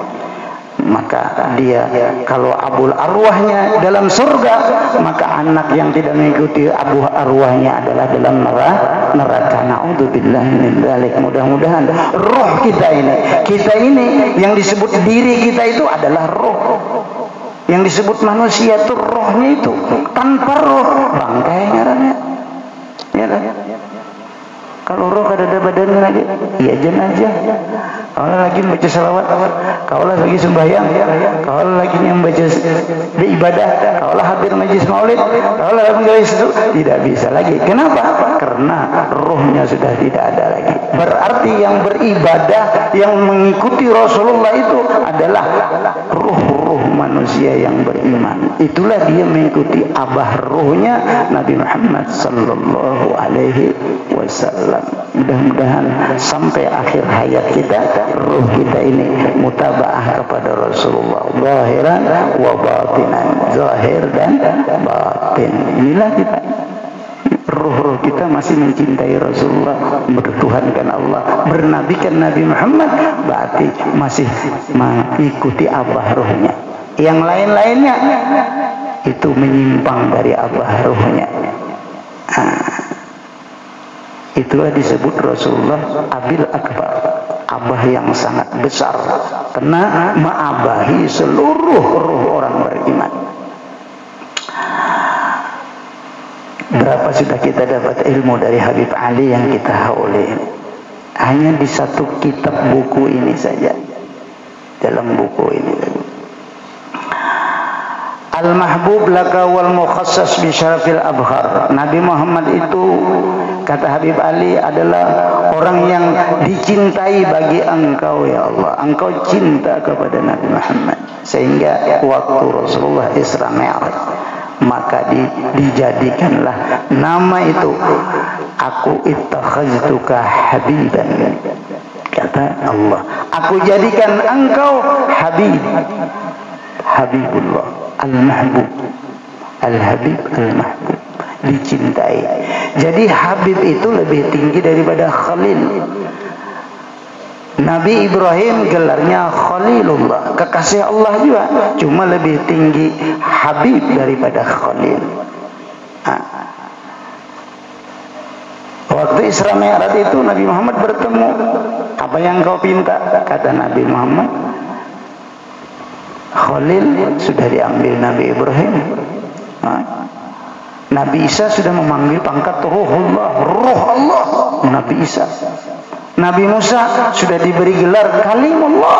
Speaker 1: Maka dia kalau abul arwahnya dalam surga, maka anak yang tidak mengikuti abul arwahnya adalah dalam neraka. Na'udzubillah min dzalik. Mudah-mudahan roh kita ini yang disebut diri kita itu adalah roh. Yang disebut manusia itu rohnya itu. Tanpa roh bangkai ngarannya. Ya kan? Kalau roh ada badannya lagi, iya jenazah. Kalau lagi baca salawat, kalau lagi sembahyang, kalau lagi membaca ibadah, kalau hadir majlis maulid, kalau lagi majlis itu tidak bisa lagi. Kenapa? Karena rohnya sudah tidak ada lagi. Berarti yang beribadah, yang mengikuti Rasulullah itu adalah ruh-ruh manusia yang beriman. Itulah dia mengikuti abah rohnya Nabi Muhammad sallallahu alaihi wasallam. Mudah-mudahan sampai akhir hayat kita, ruh kita ini mutaba'ah kepada Rasulullah, zahiran wa batinan, zahir dan batin. Inilah kita, ruh-ruh kita masih mencintai Rasulullah, bertuhankan Allah, bernabikan Nabi Muhammad, berarti masih mengikuti abah ruhnya. Yang lain-lainnya itu menyimpang dari abah ruhnya. Itulah disebut Rasulullah Abil Akbar, abah yang sangat besar, karena mengabahi seluruh ruh orang beriman. Berapa sudah kita dapat ilmu dari Habib Ali yang kita hauli ini? Hanya di satu kitab buku ini saja. Dalam buku ini Al-Mahbub laka wal mukhassas bi syarafil abhar. Nabi Muhammad itu, kata Habib Ali, adalah orang yang dicintai bagi engkau ya Allah. Engkau cinta kepada Nabi Muhammad, sehingga waktu Rasulullah Isra Mi'raj, maka dijadikanlah nama itu, aku ittakhaztuka habiban. Kata Allah, aku jadikan engkau habib, Habibullah, Al-Mahbub, Al-Habib, Al-Mahbub, dicintai. Jadi Habib itu lebih tinggi daripada Khalil. Nabi Ibrahim gelarnya Khalilullah, kekasih Allah juga, cuma lebih tinggi Habib daripada Khalil. Waktu Isra Mi'raj itu Nabi Muhammad bertemu, apa yang kau pinta? Kata Nabi Muhammad, Khalil sudah diambil Nabi Ibrahim. Nabi Isa sudah memanggil pangkat Ruhullah, Ruh Allah, Nabi Isa. Nabi Musa sudah diberi gelar Kalimullah.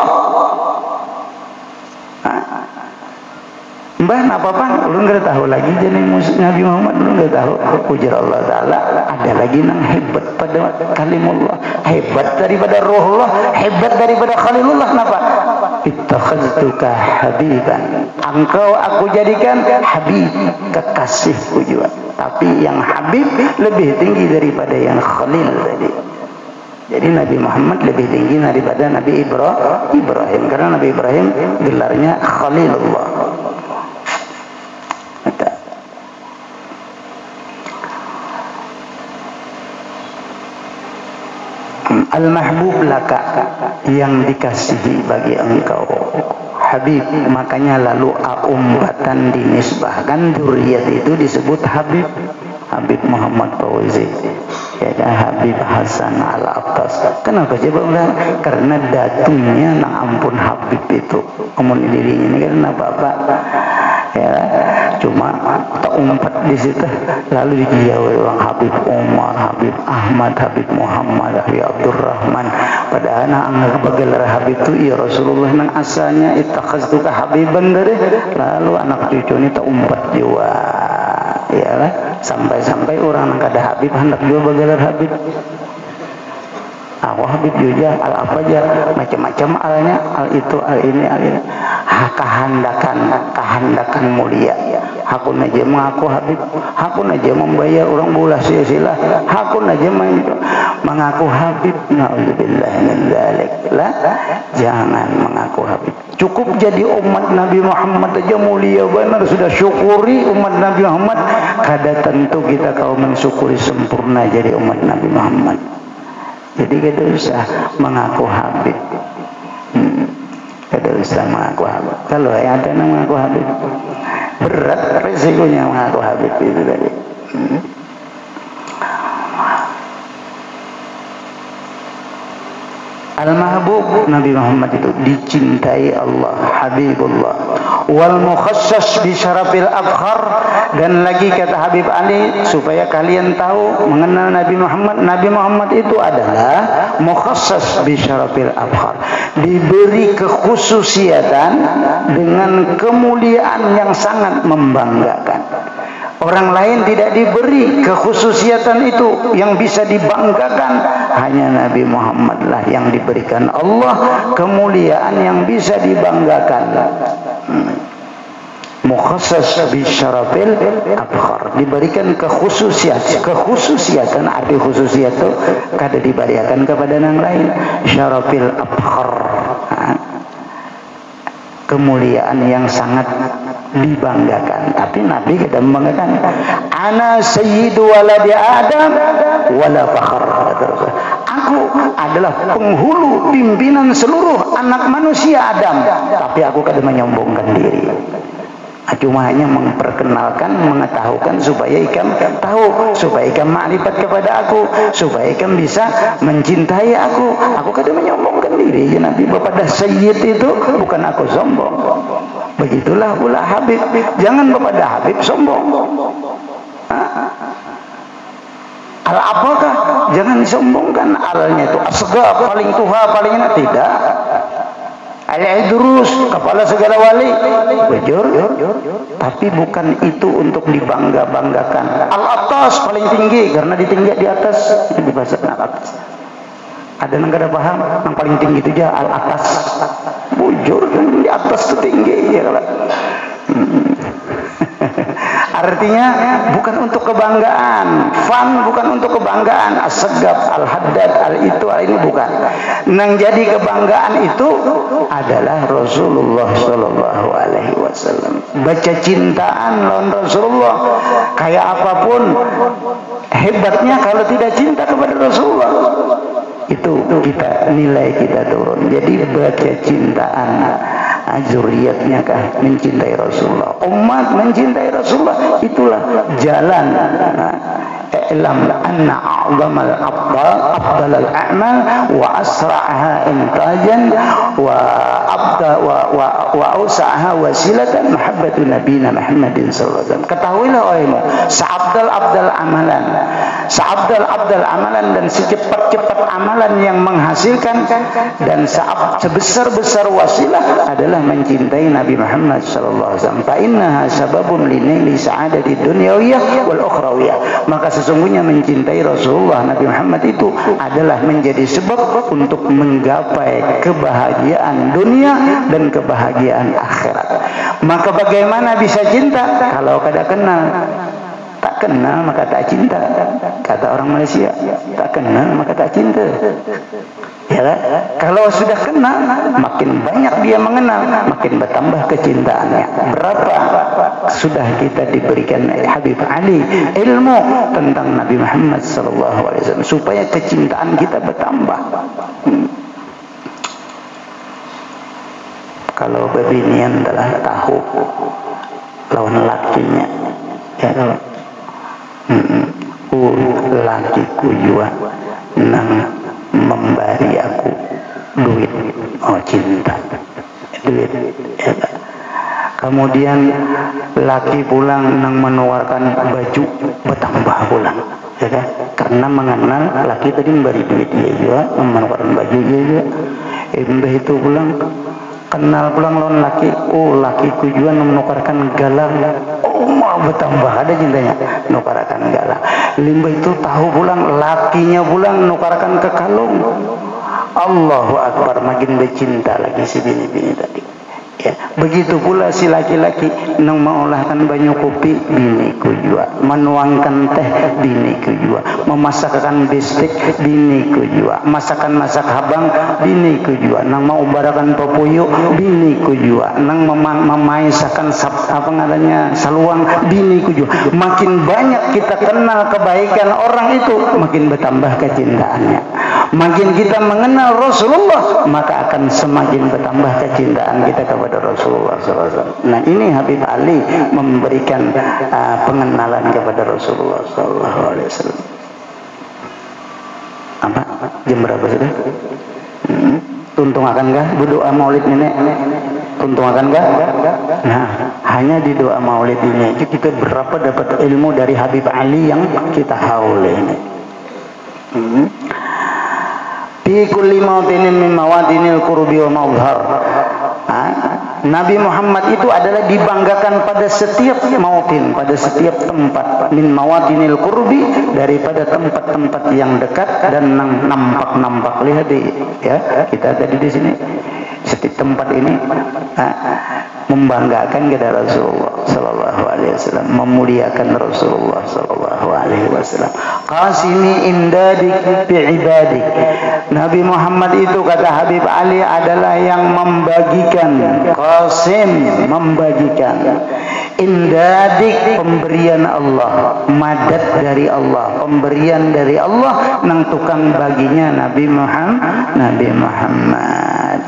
Speaker 1: Mbah apa bang? Lu nggak tahu lagi jadi Nabi Muhammad, lu nggak tahu. Ujar Allah Taala, ada lagi yang hebat pada Kalimullah, hebat daripada Ruhullah, hebat daripada Khalilullah. Kenapa? Ittakhaztuka habiban. Engkau aku jadikan habib, kekasihku juga. Tapi yang habib lebih tinggi daripada yang Khalil tadi. Jadi Nabi Muhammad lebih tinggi daripada Nabi Ibrahim, karena Nabi Ibrahim gelarnya Khalilullah. Al-mahbub laka, yang dikasihi bagi engkau Habib. Makanya lalu ummatan dinisbahkan, dzurriyyat itu disebut Habib. Habib Muhammad Fauzi, ya kan, Habib Hasan Al-Attas. Kenapa coba ulang? Karena datungnya nang ampun Habib itu omong dirinya ini kan apa-apa ya, cuma tak umpat di situ lalu dijawab orang Habib Umar, Habib Ahmad, Habib Muhammad, Habib Abdurrahman. Padahal anak bagelar Habib itu ya Rasulullah nang asalnya ittakhaztuka habiban dari, lalu anak cucu ini tak umpat juga ya lah, sampai-sampai orang nang kada Habib hendak juga bagelar Habib. Aku Habib juga al apa aja macam-macam alnya, al itu al ini al ini. Kehendakan mulia. Aku aja mengaku Habib, aku aja membayar orang bulah sia-sia, aku aja mengaku Habib. Nauzubillah min dzalik. Lah, jangan mengaku Habib. Cukup jadi umat Nabi Muhammad aja mulia benar, sudah syukuri umat Nabi Muhammad. Kada tentu kita kaum mensyukuri sempurna jadi umat Nabi Muhammad. Jadi kita usah mengaku Habib. Kada usah mengaku Habib. Kalau ada yang mengaku Habib, berat resikonya mengaku Habib itu tadi. Al-mahbub Nabi Muhammad itu dicintai Allah, Habibullah. Wal mukhassas bi syarafil abkhar, dan lagi kata Habib Ali supaya kalian tahu mengenal Nabi Muhammad. Nabi Muhammad itu adalah mukhassas bi syarafil abkhar, diberi kekhususiatan dengan kemuliaan yang sangat membanggakan. Orang lain tidak diberi kekhususiatan itu yang bisa dibanggakan. Hanya Nabi Muhammad lah yang diberikan Allah kemuliaan yang bisa dibanggakan. Mukhassas bi syarafil abkhar, diberikan kekhususiatan. Arti khususiat itu kada diberikan kepada yang lain. Syarafil abkhar, kemuliaan yang sangat dibanggakan. Tapi Nabi kita membanggakan, ana sayyidu waladi Adam wala fakhr. Aku adalah penghulu pimpinan seluruh anak manusia Adam, tapi aku kada menyombongkan diri. Cuma hanya memperkenalkan, mengetahukan supaya ikam tahu, supaya ikam makrifat kepada aku, supaya ikam bisa mencintai aku. Aku kada menyombongkan diri. Ya Nabi kepada Sayyid itu bukan aku sombong. Begitulah pula Habib. Jangan kepada Habib sombong. Al apakah? Jangan disombongkan. Alnya itu asgaf, paling tuha, paling enak. Tidak. Al-Idrus, kepala segala wali. Bujur. Tapi bukan itu untuk dibangga-banggakan. Al-Atas, paling tinggi, karena ditinggi di atas. Itu bahasa atas. Ada yang kada paham, yang paling tinggi itu aja Al-Atas. Bujur, di atas itu tinggi. Ya, artinya bukan untuk kebanggaan, fun bukan untuk kebanggaan, as-segaf, al-haddad, al-itu, ini bukan. Nang jadi kebanggaan itu adalah Rasulullah Sallallahu Alaihi Wasallam. Baca cintaan lawan Rasulullah, kayak apapun hebatnya kalau tidak cinta kepada Rasulullah, itu kita nilai kita turun. Jadi baca cintaan. Zuriatnya kah mencintai Rasulullah, umat mencintai Rasulullah, itulah jalan. I'lam anna a'zamal afdalal a'mal wa asra'aha intajan wa awsa'aha wasilatan mahabbatu nabiyina Muhammadin sallallahu alaihi wasallam. Ketahuilah olehmu, seabdal amalan dan secepat-cepat amalan yang menghasilkan dan sebesar-besar wasilah adalah mencintai Nabi Muhammad sallallahu alaihi wasallam. Fa innaha sababun li sa'adati dunyawiyah wal ukhrawiyah. Maka sesungguhnya mencintai Rasulullah Nabi Muhammad itu adalah menjadi sebab untuk menggapai kebahagiaan dunia dan kebahagiaan akhirat. Maka bagaimana bisa cinta kalau kada kenal? Tak kenal maka tak cinta. Kata orang Malaysia, tak kenal maka tak cinta. Ya kan? Kalau sudah kenal, makin banyak dia mengenal, makin bertambah kecintaannya. Berapa sudah kita diberikan Habib Ali ilmu tentang Nabi Muhammad SAW supaya kecintaan kita bertambah. Kalau bebinian adalah tahu lawan lakinya, ya kalau lakiku juga nang memberi aku duit, oh cinta, duit. Ya. Kemudian laki pulang nang menawarkan baju bertambah pulang, ya kan? Karena mengenal laki tadi memberi duit dia juga, menawarkan baju dia juga. Itu pulang kenal pulang lawan laki, oh lakiku juga menukarkan galang, oh mau bertambah ada cintanya, nukarkan galang. Limbah itu tahu pulang lakinya pulang nukarkan ke kalung. Allahu Akbar, makin bercinta lagi si bini-bini tadi. Ya, begitu pula si laki-laki nang mengolahkan banyu kopi, biniku juga, menuangkan teh, biniku juga, memasakkan bistik, biniku juga, masak habang, biniku juga, nang mau barakan popuyuk, biniku juga, nang memaisakan apa ngadanya saluang, biniku juga. Makin banyak kita kenal kebaikan orang itu, makin bertambah kecintaannya. Makin kita mengenal Rasulullah, maka akan semakin bertambah kecintaan kita kepada Rasulullah SAW. Nah, ini Habib Ali memberikan pengenalan kepada Rasulullah SAW. Apa? Jam berapa sudah? Tuntung akankah berdoa maulid nenek? Tuntung akankah? Nah, hanya di doa maulid ini kita berapa dapat ilmu dari Habib Ali yang kita haul ini. Fi kulli mawtinin min mawadinil qurbi wa mawdhar. Nabi Muhammad itu adalah dibanggakan pada setiap mautin, pada setiap tempat, min mawadinil qurbi, daripada tempat-tempat yang dekat dan nampak-nampak. Lihat ya, kita tadi di sini setiap tempat ini membanggakan kepada Rasulullah sallallahu alaihi wasallam, memuliakan Rasulullah sallallahu alaihi wasallam. Qasimi imdadik bi ibadik. Nabi Muhammad itu kata Habib Ali adalah yang membagikan, qasim, membagikan, imdadik, pemberian Allah, madad dari Allah, pemberian dari Allah, nang tukang baginya Nabi Muhammad.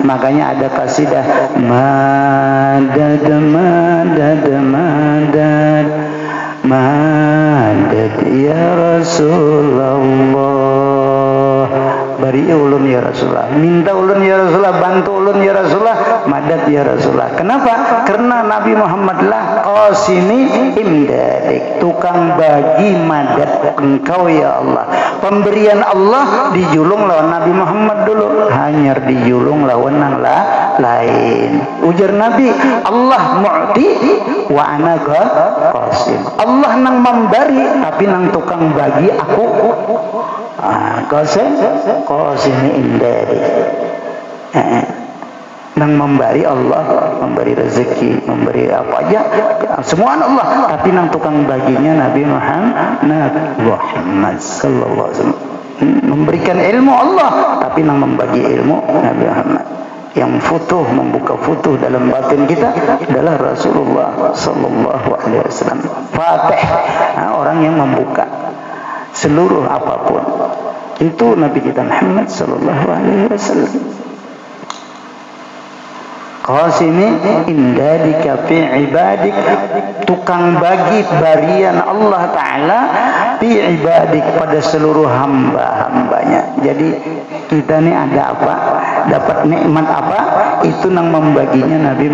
Speaker 1: Makanya ada kasidah madad madad madad madad ya Rasulullah, bari ulun ya Rasulullah, minta ulun ya Rasulullah, bantu ulun ya Rasulullah, madad ya Rasulullah. Kenapa? Karena Nabi Muhammad lah qasimi imdadik, tukang bagi madad engkau ya Allah. Pemberian Allah dijulung lawan Nabi Muhammad dulu, hanyar dijulung lawan nang lain. Ujar Nabi, Allah mu'ti wa ana qasim. Allah nang memberi tapi nang tukang bagi aku. Qasim imdadik. Nang memberi Allah, memberi rezeki, memberi apa aja, semua Allah, tapi nang tukang baginya Nabi Muhammad sallallahu alaihi wasallam. Memberikan ilmu Allah, tapi nang membagi ilmu Nabi Muhammad. Yang futuh, membuka futuh dalam batin kita adalah Rasulullah sallallahu alaihi wasallam. Fatih, orang yang membuka seluruh apapun. Itu Nabi kita Muhammad sallallahu alaihi wasallam. Qasimi imdadika fi ibadik, tukang bagi barian Allah Ta'ala fi ibadik, pada seluruh hamba-hambanya. Jadi kita ini ada apa, dapat nikmat apa, itu nang membaginya Nabi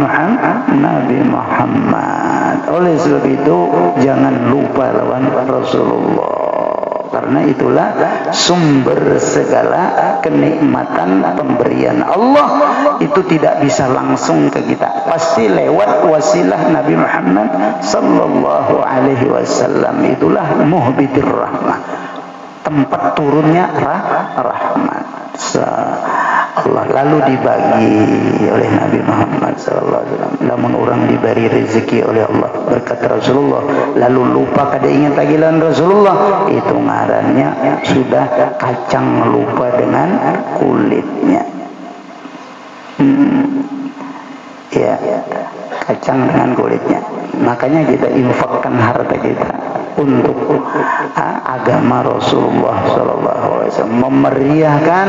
Speaker 1: Muhammad. Oleh sebab itu jangan lupa lawan Rasulullah, karena itulah sumber segala kenikmatan pemberian Allah. Itu tidak bisa langsung ke kita, pasti lewat wasilah Nabi Muhammad sallallahu alaihi wasallam. Itulah muhbidir rahmah, tempat turunnya rahmat. Allah lalu dibagi oleh Nabi Muhammad SAW. Namun orang diberi rezeki oleh Allah berkat Rasulullah, lalu lupa kada ingat tagilan Rasulullah, itu ngarannya sudah kacang lupa dengan kulitnya. Ya, kacang dengan kulitnya. Makanya kita infakkan harta kita untuk agama Rasulullah SAW, memeriahkan,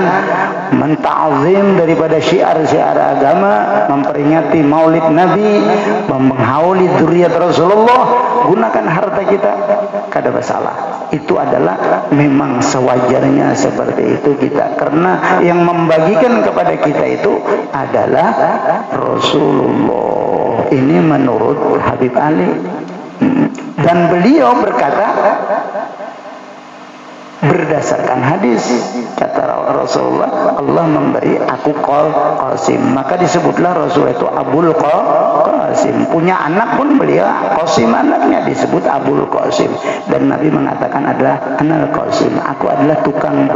Speaker 1: menta'zim daripada syiar-syiar agama, memperingati maulid Nabi, menghauli dzurriyyat Rasulullah. Gunakan harta kita, kada masalah. Itu adalah memang sewajarnya seperti itu kita, karena yang membagikan kepada kita itu adalah Rasulullah. Ini menurut Habib Ali. Dan beliau berkata berdasarkan hadis, kata Rasulullah, Allah memberi aku Qasim, maka disebutlah Rasulullah itu Abul Qasim. Punya anak pun beliau Qasim, anaknya disebut Abul Qasim. Dan Nabi mengatakan adalah Anal Qasim, aku adalah tukang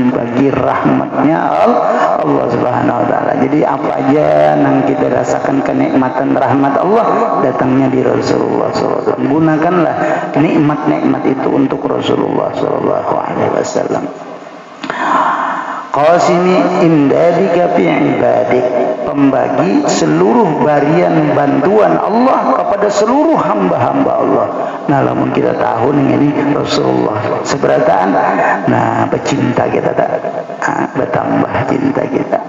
Speaker 1: bagi rahmatnya Allah Subhanahu wa taala. Jadi apa aja yang kita rasakan kenikmatan rahmat Allah, datangnya di Rasulullah SAW. Gunakanlah nikmat-nikmat itu untuk Rasulullah SAW. Qasimi imdadika fi ibadik, pembagi seluruh barian bantuan Allah kepada seluruh hamba-hamba Allah. Nah, lamun kita tahu ini Rasulullah seberataan, nah pecinta kita bertambah cinta kita.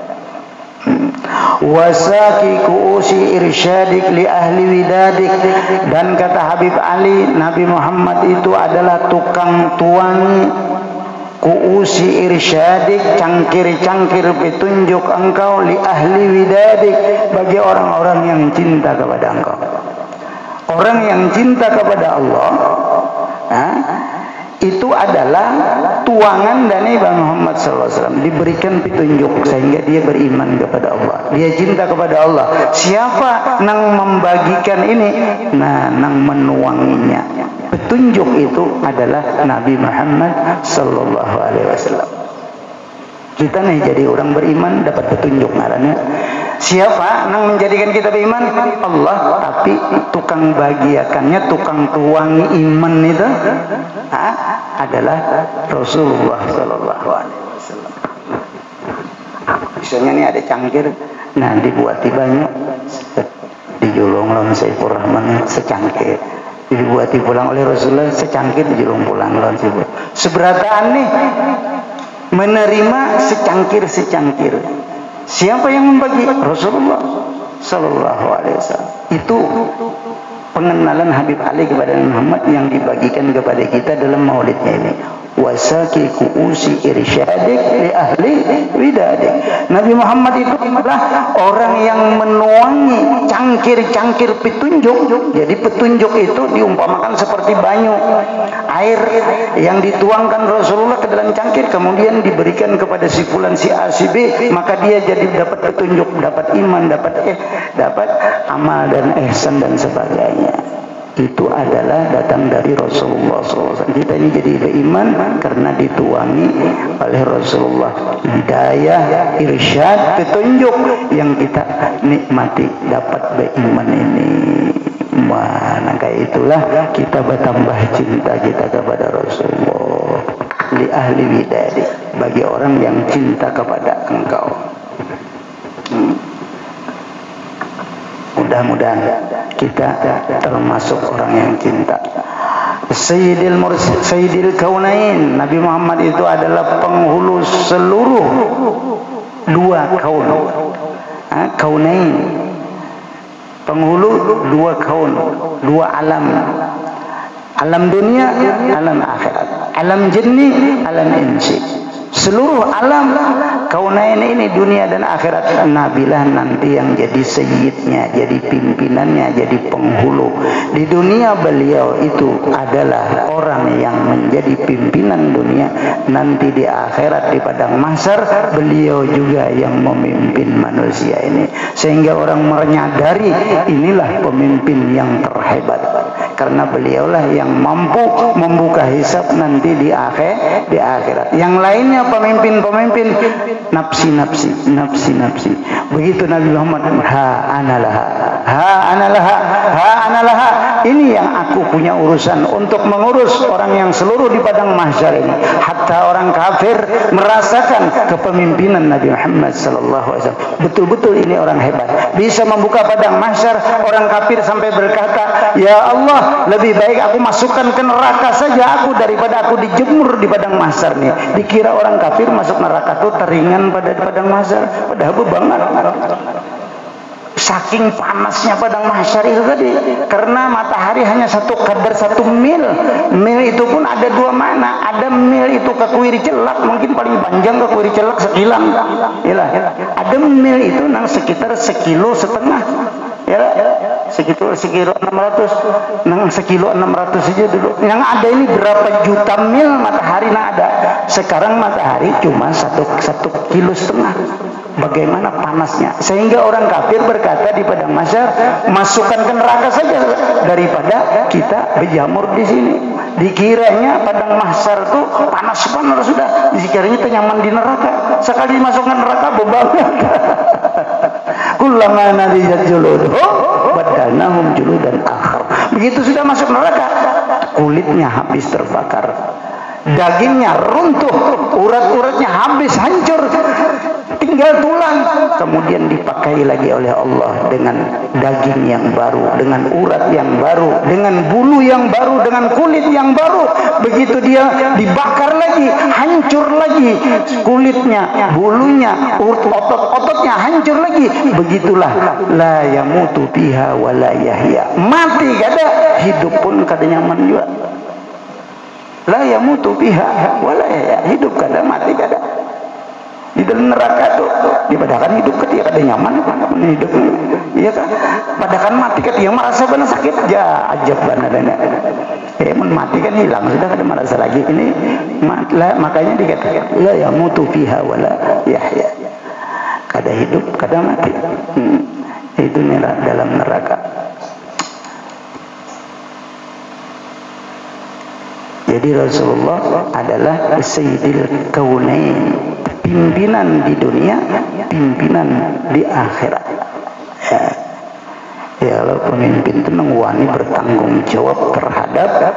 Speaker 1: Wasaki kuusi irsyadik li ahli widadik, dan kata Habib Ali, Nabi Muhammad itu adalah tukang tuangi kuusi irsyadik, cangkir-cangkir petunjuk engkau, li ahli widadik, bagi orang-orang yang cinta kepada engkau. Orang yang cinta kepada Allah, itu adalah tuangan dari Nabi Muhammad SAW, diberikan petunjuk sehingga dia beriman kepada Allah, dia cinta kepada Allah. Siapa nang membagikan ini? Nah, nang menuanginya. Petunjuk itu adalah Nabi Muhammad Sallallahu Alaihi Wasallam. Kita nih jadi orang beriman dapat petunjuk ngarannya. Siapa nang menjadikan kita beriman? Allah. Tapi tukang bagiakannya, tukang tuangi iman itu adalah Rasulullah Sallallahu Alaihi Wasallam. Misalnya nih ada cangkir, nah dibuati banyak, dijulung lawan Saifur Rahman secangkir. Dibuati pulang oleh Rasulullah secangkir, dijulung pulang lawan Saifur. Seberataan nih menerima secangkir-secangkir. Siapa yang membagi? Rasulullah Sallallahu Alaihi Wasallam. Itu pengenalan Habib Ali kepada Muhammad yang dibagikan kepada kita dalam maulidnya ini. Wasaki kuusi irsyadik li ahli widadik. Nabi Muhammad itu adalah orang yang menuangi cangkir-cangkir petunjuk. Jadi petunjuk itu diumpamakan seperti banyu, air yang dituangkan Rasulullah ke dalam cangkir, kemudian diberikan kepada si fulan, si A, si B, maka dia jadi dapat petunjuk, dapat iman, dapat amal dan ihsan dan sebagainya. Itu adalah datang dari Rasulullah SAW. Kita ini jadi beriman karena dituangi oleh Rasulullah. Hidayah, irsyad, petunjuk yang kita nikmati dapat beriman ini. Mana kayak itulah kita bertambah cinta kita kepada Rasulullah. Li ahli widadi, bagi orang yang cinta kepada engkau. Mudah-mudahan kita termasuk orang yang cinta. Sayyidil Kaunain, Nabi Muhammad itu adalah penghulu seluruh dua kaun. Kaunain, penghulu dua kaun, dua alam. Alam dunia, alam akhirat. Alam jinni, alam insi. Seluruh alam kaunain ini, dunia dan akhirat, Nabilah nanti yang jadi sayyidnya, jadi pimpinannya, jadi penghulu. Di dunia beliau itu adalah orang yang menjadi pimpinan dunia. Nanti di akhirat di padang mahsyar beliau juga yang memimpin manusia ini, sehingga orang menyadari inilah pemimpin yang terhebat, karena beliaulah yang mampu membuka hisab nanti di akhirat. Yang lainnya Semuanya pemimpin-pemimpin nafsi. Begitu Nabi Muhammad, ha analaha. Ini yang aku punya urusan untuk mengurus orang yang seluruh di padang mahsyar ini. Hatta orang kafir merasakan kepemimpinan Nabi Muhammad sallallahu alaihi wasallam. Betul-betul ini orang hebat. Bisa membuka padang mahsyar, orang kafir sampai berkata, "Ya Allah, lebih baik aku masukkan ke neraka saja aku daripada aku dijemur di padang mahsyar nih." Dikira orang kafir masuk neraka itu teringan pada padang mahsyar, padahal banget. Saking panasnya padang mahsyar itu tadi, karena matahari hanya kadar 1 mil. Mil itu pun ada 2 makna. Ada mil itu ke kuiri celak, mungkin paling panjang ke kuiri celak sekilan. Yalah. Ada mil itu nang sekitar 1,5 kilo. Yalah. Sekilo 600. Nang 1,6 kilo aja dulu. Yang ada ini berapa juta mil matahari ada. Sekarang matahari cuma 1,5 kilo. Bagaimana panasnya, sehingga orang kafir berkata di padang mahsyar, masukkan ke neraka saja daripada kita berjamur di sini. Dikiranya padang mahsyar itu panas sudah, dikiranya nyaman di neraka. Sekali masukkan neraka bebangan. Kullama nadijat juluduhum badalnahum juludan akhar. Begitu sudah masuk neraka, kulitnya habis terbakar, dagingnya runtuh, urat-uratnya habis hancur, tinggal tulang. Kemudian dipakai lagi oleh Allah dengan daging yang baru, dengan urat yang baru, dengan bulu yang baru, dengan kulit yang baru. Begitu dia dibakar lagi, hancur lagi kulitnya, bulunya, otot-ototnya hancur lagi. Begitulah la yamutu fiha wa la yahya. Mati kada, hidup pun kada nyaman juga. La yamutu fiha wa la yahya, hidup kada, mati kada. Di dalam neraka tuh dipadakan hidup ketika ada nyaman hidup, iya kan? Padakan mati ketika merasa benar sakit aja, ajab benar. Mati kan hilang sudah, kada merasa lagi. Ini makanya dikatakan la yamutu fiha wala yahya, kada hidup kada mati. Itu dalam neraka. Jadi Rasulullah adalah Sayyidil Kaunain, pimpinan di dunia, pimpinan di akhirat. Ya, kalau pemimpin itu wani bertanggung jawab terhadap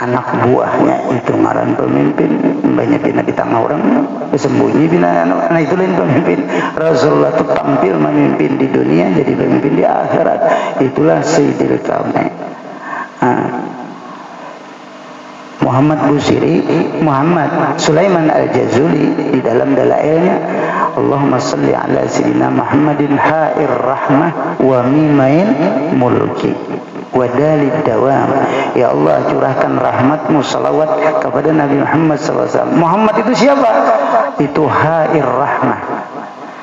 Speaker 1: anak buahnya, itu ngaran pemimpin. Banyak bina di tengah orang bersembunyi bina, nah itu lain pemimpin. Rasulullah itu tampil memimpin di dunia, jadi pemimpin di akhirat. Itulah Sayyidil Kaunain. Muhammad Sulaiman Al-Jazuli di dalam dalailnya, Allahumma salli ala sayyidina Muhammadin ha'ir rahmah wa mimain mulki wa dalid dawam. Ya Allah, curahkan rahmatmu, salawat kepada Nabi Muhammad SAW. Muhammad itu siapa? Itu ha'ir rahmah.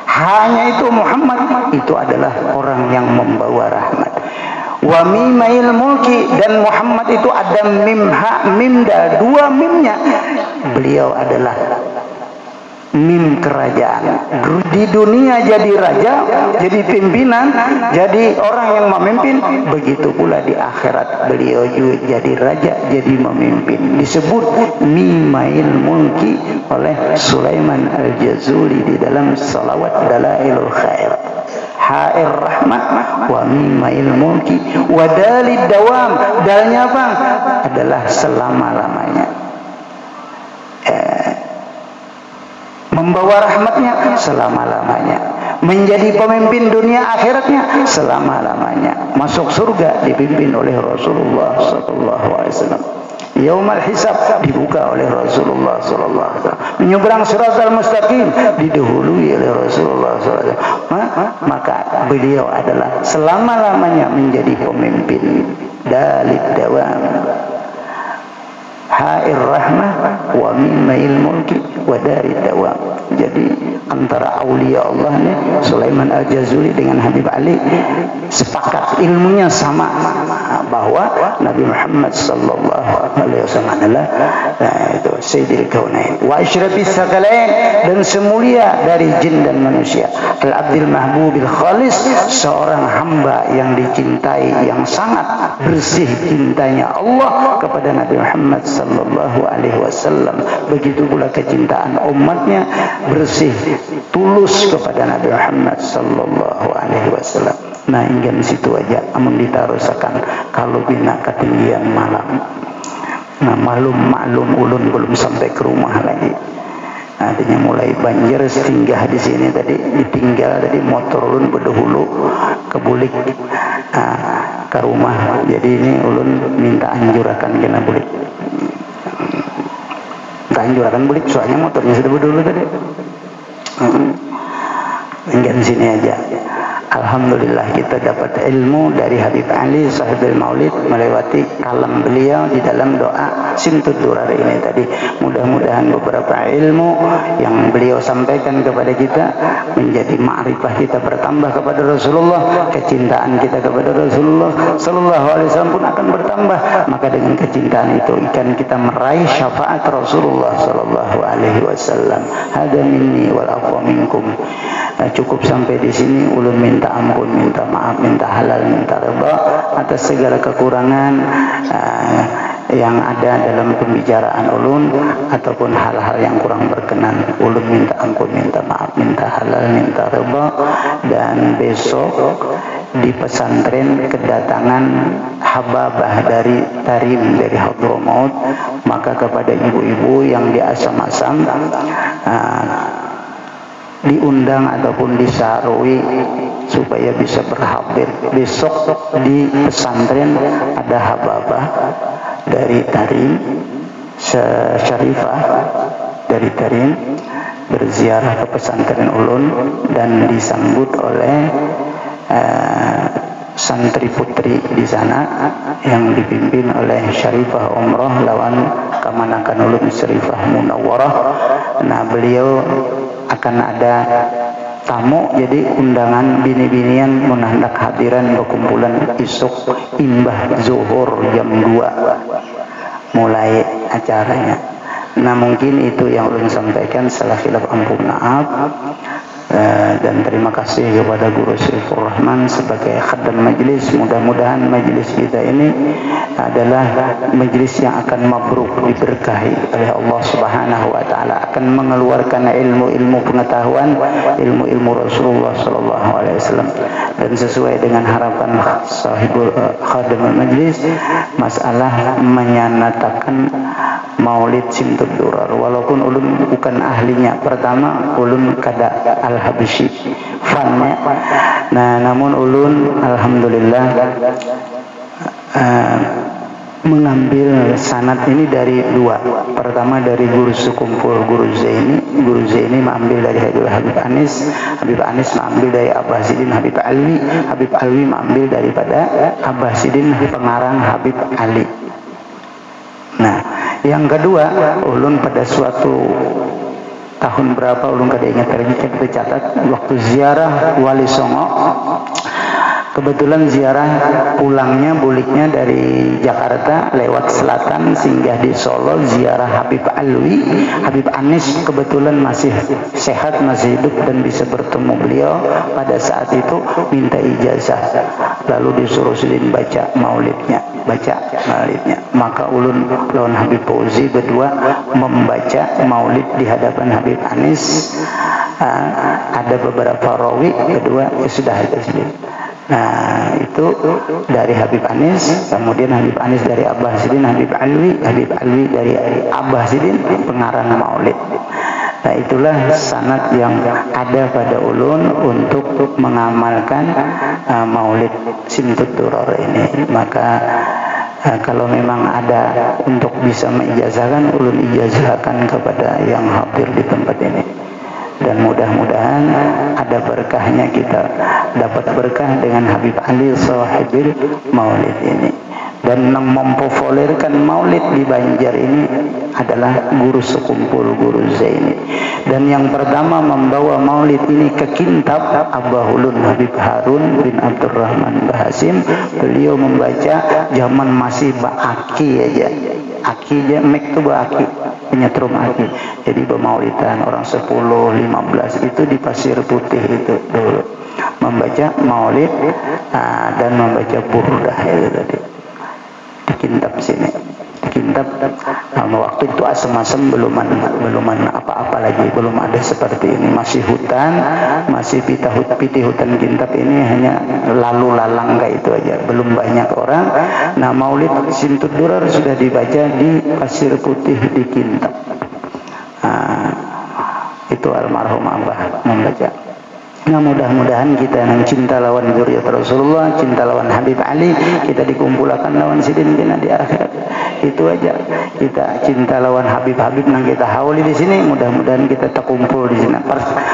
Speaker 1: Hanya itu Muhammad itu adalah orang yang membawa rahmat. Wa mimail mulki, dan Muhammad itu ada mim ha mim da, 2 mimnya. Beliau adalah mim kerajaan. Di dunia jadi raja, jadi pimpinan, jadi orang yang memimpin. Begitu pula di akhirat beliau juga jadi raja, jadi memimpin. Disebut mimail mulki oleh Sulaiman Al-Jazuli di dalam salawat Dalailul Khair. Ha'ir rahmat wa mimail mulki wa dalid dawam. Dalnya apa? Adalah selama-lamanya. Membawa rahmatnya selama-lamanya. Menjadi pemimpin dunia akhiratnya selama-lamanya. Masuk surga dipimpin oleh Rasulullah sallallahu alaihi wasallam. Yaumal hisab dibuka oleh Rasulullah sallallahu alaihi wasallam. Menyeberang siratal mustaqim didahului oleh Rasulullah sallallahu alaihi wasallam. Maka beliau adalah selama-lamanya menjadi pemimpin dalid dawam. Ha'ir rahmah wa mimail mulki wa dari dawam. Jadi antara aulia Allah nih, Sulaiman Al-Jazuli dengan Habib Ali sepakat ilmunya sama, bahwa Nabi Muhammad sallallahu alaihi wasallam adalah itu Sayyidil Kaunain wa asyrafis sakalain, dan semulia dari jin dan manusia. Al-Abdil Mahbubil Khalis, seorang hamba yang dicintai, yang sangat bersih cintanya Allah kepada Nabi Muhammad sallallahu alaihi wasallam. Begitu pula kecintaan kecintaan umatnya bersih, tulus kepada Nabi Muhammad sallallahu alaihi wasallam. Nah, hingga di situ aja amun ditarusakan kalau bina ketinggian malam. Nah, maklum ulun belum sampai ke rumah lagi. Artinya mulai banjir singgah di sini tadi, ditinggal tadi motor ulun berdahulu kebulik ke rumah. Jadi ini ulun minta anjurakan kena bulik. Anjurakan bulik soalnya motornya sudah berdahulu tadi. Hingga di sini aja. Alhamdulillah kita dapat ilmu dari Habib Ali Sahibul Maulid melewati kalam beliau di dalam doa Simtud Durar ini tadi. Mudah-mudahan beberapa ilmu yang beliau sampaikan kepada kita menjadi ma'rifah kita bertambah kepada Rasulullah, kecintaan kita kepada Rasulullah sallallahu alaihi wasallam pun akan bertambah. Maka dengan kecintaan itu akan kita meraih syafaat Rasulullah sallallahu alaihi wasallam. Hada minni wal afwa minkum. Cukup sampai di sini. Ulun minta ampun, minta maaf, minta halal, minta redha atas segala kekurangan yang ada dalam pembicaraan ulun ataupun hal-hal yang kurang berkenan. Ulun minta ampun, minta maaf, minta halal, minta redha. Dan besok di pesantren kedatangan hababah dari Tarim, dari Hadramaut. Maka kepada ibu-ibu yang di asam-asam diundang ataupun disarui supaya bisa berhadir. Besok di pesantren ada hababah dari Tarim, Syarifah dari Tarim berziarah ke pesantren ulun dan disambut oleh santri putri di sana yang dipimpin oleh Syarifah Umrah lawan Kamanakan Ulun Syarifah Munawwarah. Nah, beliau akan ada tamu, jadi undangan bini-binian menandak hadiran berkumpulan isuk imbah zuhur jam 2 mulai acaranya. Nah, mungkin itu yang ulun sampaikan. Salah khilaf ampun maaf. Dan terima kasih kepada Guru Syifur Rahman sebagai khadam majlis. Mudah-mudahan majlis kita ini adalah majlis yang akan mabruk, diberkahi oleh Allah Subhanahu wa taala, akan mengeluarkan ilmu-ilmu pengetahuan, ilmu-ilmu Rasulullah sallallahu alaihi wasallam. Dan sesuai dengan harapan sahibul khadam majlis, masalah menyatakan Maulid Simtud Durar. Walaupun ulun bukan ahlinya, pertama ulun kada Al-Habsyi fannya. Nah, namun ulun alhamdulillah mengambil sanad ini dari dua. Pertama dari guru sekumpul Guru Zaini. Guru Zaini mengambil dari Habib Anis. Habib Anis mengambil dari Abbas-Sidin Habib Alwi. Habib Alwi mengambil daripada Abbas-Sidin pengarang Habib Ali. Nah, yang kedua, ulun pada suatu tahun berapa ulun kada ingat lagi, kita catat waktu ziarah Wali Songo. Kebetulan ziarah pulangnya buliknya dari Jakarta lewat selatan singgah di Solo, ziarah Habib Alwi. Habib Anis kebetulan masih sehat, masih hidup dan bisa bertemu beliau pada saat itu, minta ijazah. Lalu disuruh Sidin baca maulidnya. Maka ulun lawan Habib Fauzi berdua membaca maulid di hadapan Habib Anis. Ada beberapa rawi, kedua sudah ada Sidin. Nah, itu dari Habib Anis, kemudian Habib Anis dari Abbas-Sidin Habib Alwi dari Abbas-Sidin pengarang maulid. Nah, itulah sanad yang ada pada ulun untuk mengamalkan maulid Simtud Durar ini. Maka kalau memang ada untuk bisa mengijazahkan, ulun ijazahkan kepada yang hadir di tempat ini. Dan mudah-mudahan ada berkahnya, kita dapat berkah dengan Habib Ali Sahibul Maulid ini. Dan yang mempopulerkan maulid di Banjar ini adalah guru sekumpul Guru Zaini. Dan yang pertama membawa maulid ini ke Kintab Abah Ulun Habib Harun bin Abdurrahman Bahasim. Beliau membaca zaman masih Ba'aki aja. Aki aja, mek tuh Ba'aki, penyetrum aki. Jadi bermaulidan orang 10, 15 itu di Pasir Putih itu dulu. Membaca maulid dan membaca burdah itu tadi. Di Kintab sini. Di kintab. Waktu itu asem-asem belum apa-apa lagi, belum ada seperti ini, masih hutan, masih piti hutan kintab ini hanya lalu lalang kayak itu aja, belum banyak orang. Nah, Maulid Simtud Durar sudah dibaca di Pasir Putih di Kintab. Itu almarhum Abah membaca. Nah, mudah-mudahan kita yang cinta lawan zuriat Rasulullah, cinta lawan Habib Ali, kita dikumpulkan lawan sidin di akhirat. Itu aja. Kita cinta lawan Habib-Habib yang kita hauli di sini, mudah-mudahan kita terkumpul di sini.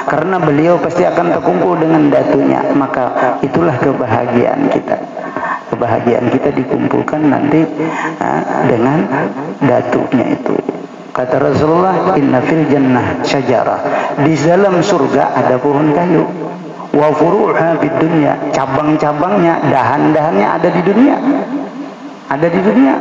Speaker 1: Karena beliau pasti akan terkumpul dengan datunya, maka itulah kebahagiaan kita. Kebahagiaan kita dikumpulkan nanti dengan datunya itu. Kata Rasulullah, inna fil jannah syajarah, di dalam surga ada pohon kayu. Wa furu'ha fid dunya, cabang-cabangnya, dahan-dahannya ada di dunia. Ada di dunia.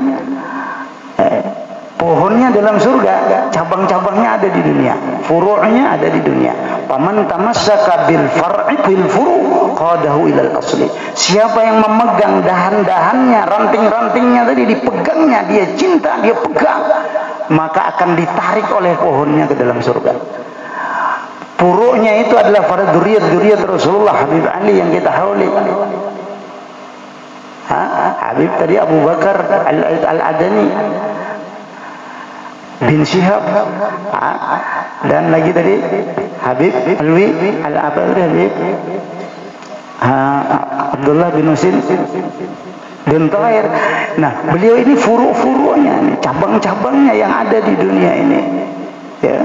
Speaker 1: Pohonnya dalam surga, cabang-cabangnya ada di dunia, furu'nya ada di dunia. Paman tamassaka bil far'i bil furu' qadahu ilal asli. Siapa yang memegang dahan-dahannya, ranting-rantingnya tadi dipegangnya, dia cinta, dia pegang, maka akan ditarik oleh pohonnya ke dalam surga. Furu'nya itu adalah para dzurriyyat Rasulullah, Habib Ali yang kita hauli. Habib tadi Abu Bakar Al-Adani bin Syihab, dan lagi tadi Habib Alwi Habib Abdullah bin Husin bin Tahir. Nah, beliau ini furu'-furu'nya, cabang-cabangnya yang ada di dunia ini. Ya.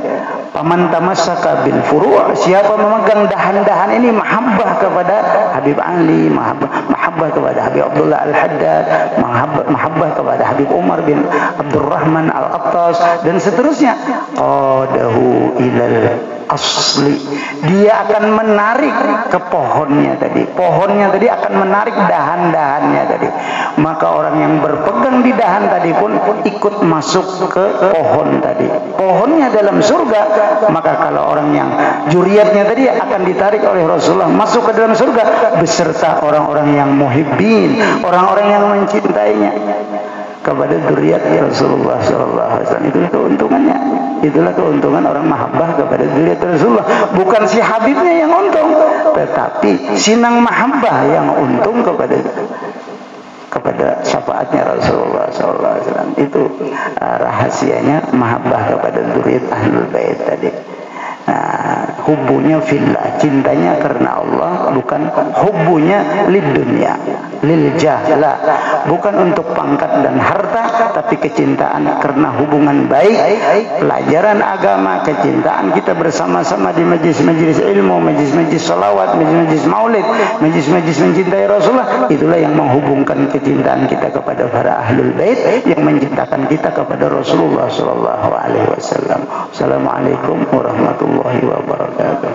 Speaker 1: Paman tamassaka bil furu', siapa memegang dahan-dahan ini, mahabbah kepada Habib Ali, mahabbah kepada Habib Abdullah Al-Haddad, mahabbah kepada Habib Umar bin Abdurrahman Al-Attas, dan seterusnya. Qadahu ilal asli, dia akan menarik ke pohonnya tadi. Pohonnya tadi akan menarik dahan-dahannya tadi. Maka orang yang berpegang di dahan tadi pun ikut masuk ke pohon tadi. Pohonnya dalam surga. Maka kalau orang yang juriatnya tadi akan ditarik oleh Rasulullah masuk ke dalam surga beserta orang-orang yang muhibbin, orang-orang yang mencintainya kepada dzurriyyat Rasulullah sallallahu alaihi wasallam. Itu keuntungannya. Itulah keuntungan orang mahabbah kepada dzurriyyat Rasulullah. Bukan si Habibnya yang untung, tetapi sinang mahabbah yang untung kepada syafaatnya Rasulullah sallallahu alaihi wasallam. Itu rahasianya mahabbah kepada dzurriyyat Ahlul Bait tadi. Nah, hubbunya fillah, cintanya karena Allah, bukan hubbunya lid dunya, lil jahla, bukan untuk pangkat dan harta, tapi kecintaan karena hubungan baik, pelajaran agama, kecintaan kita bersama-sama di majlis-majlis ilmu, majlis-majlis salawat, majlis-majlis maulid, majlis-majlis mencintai Rasulullah. Itulah yang menghubungkan kecintaan kita kepada para ahlul bait, yang mencintakan kita kepada Rasulullah sallallahu alaihi wasallam. Assalamualaikum warahmatullahi wabarakatuh.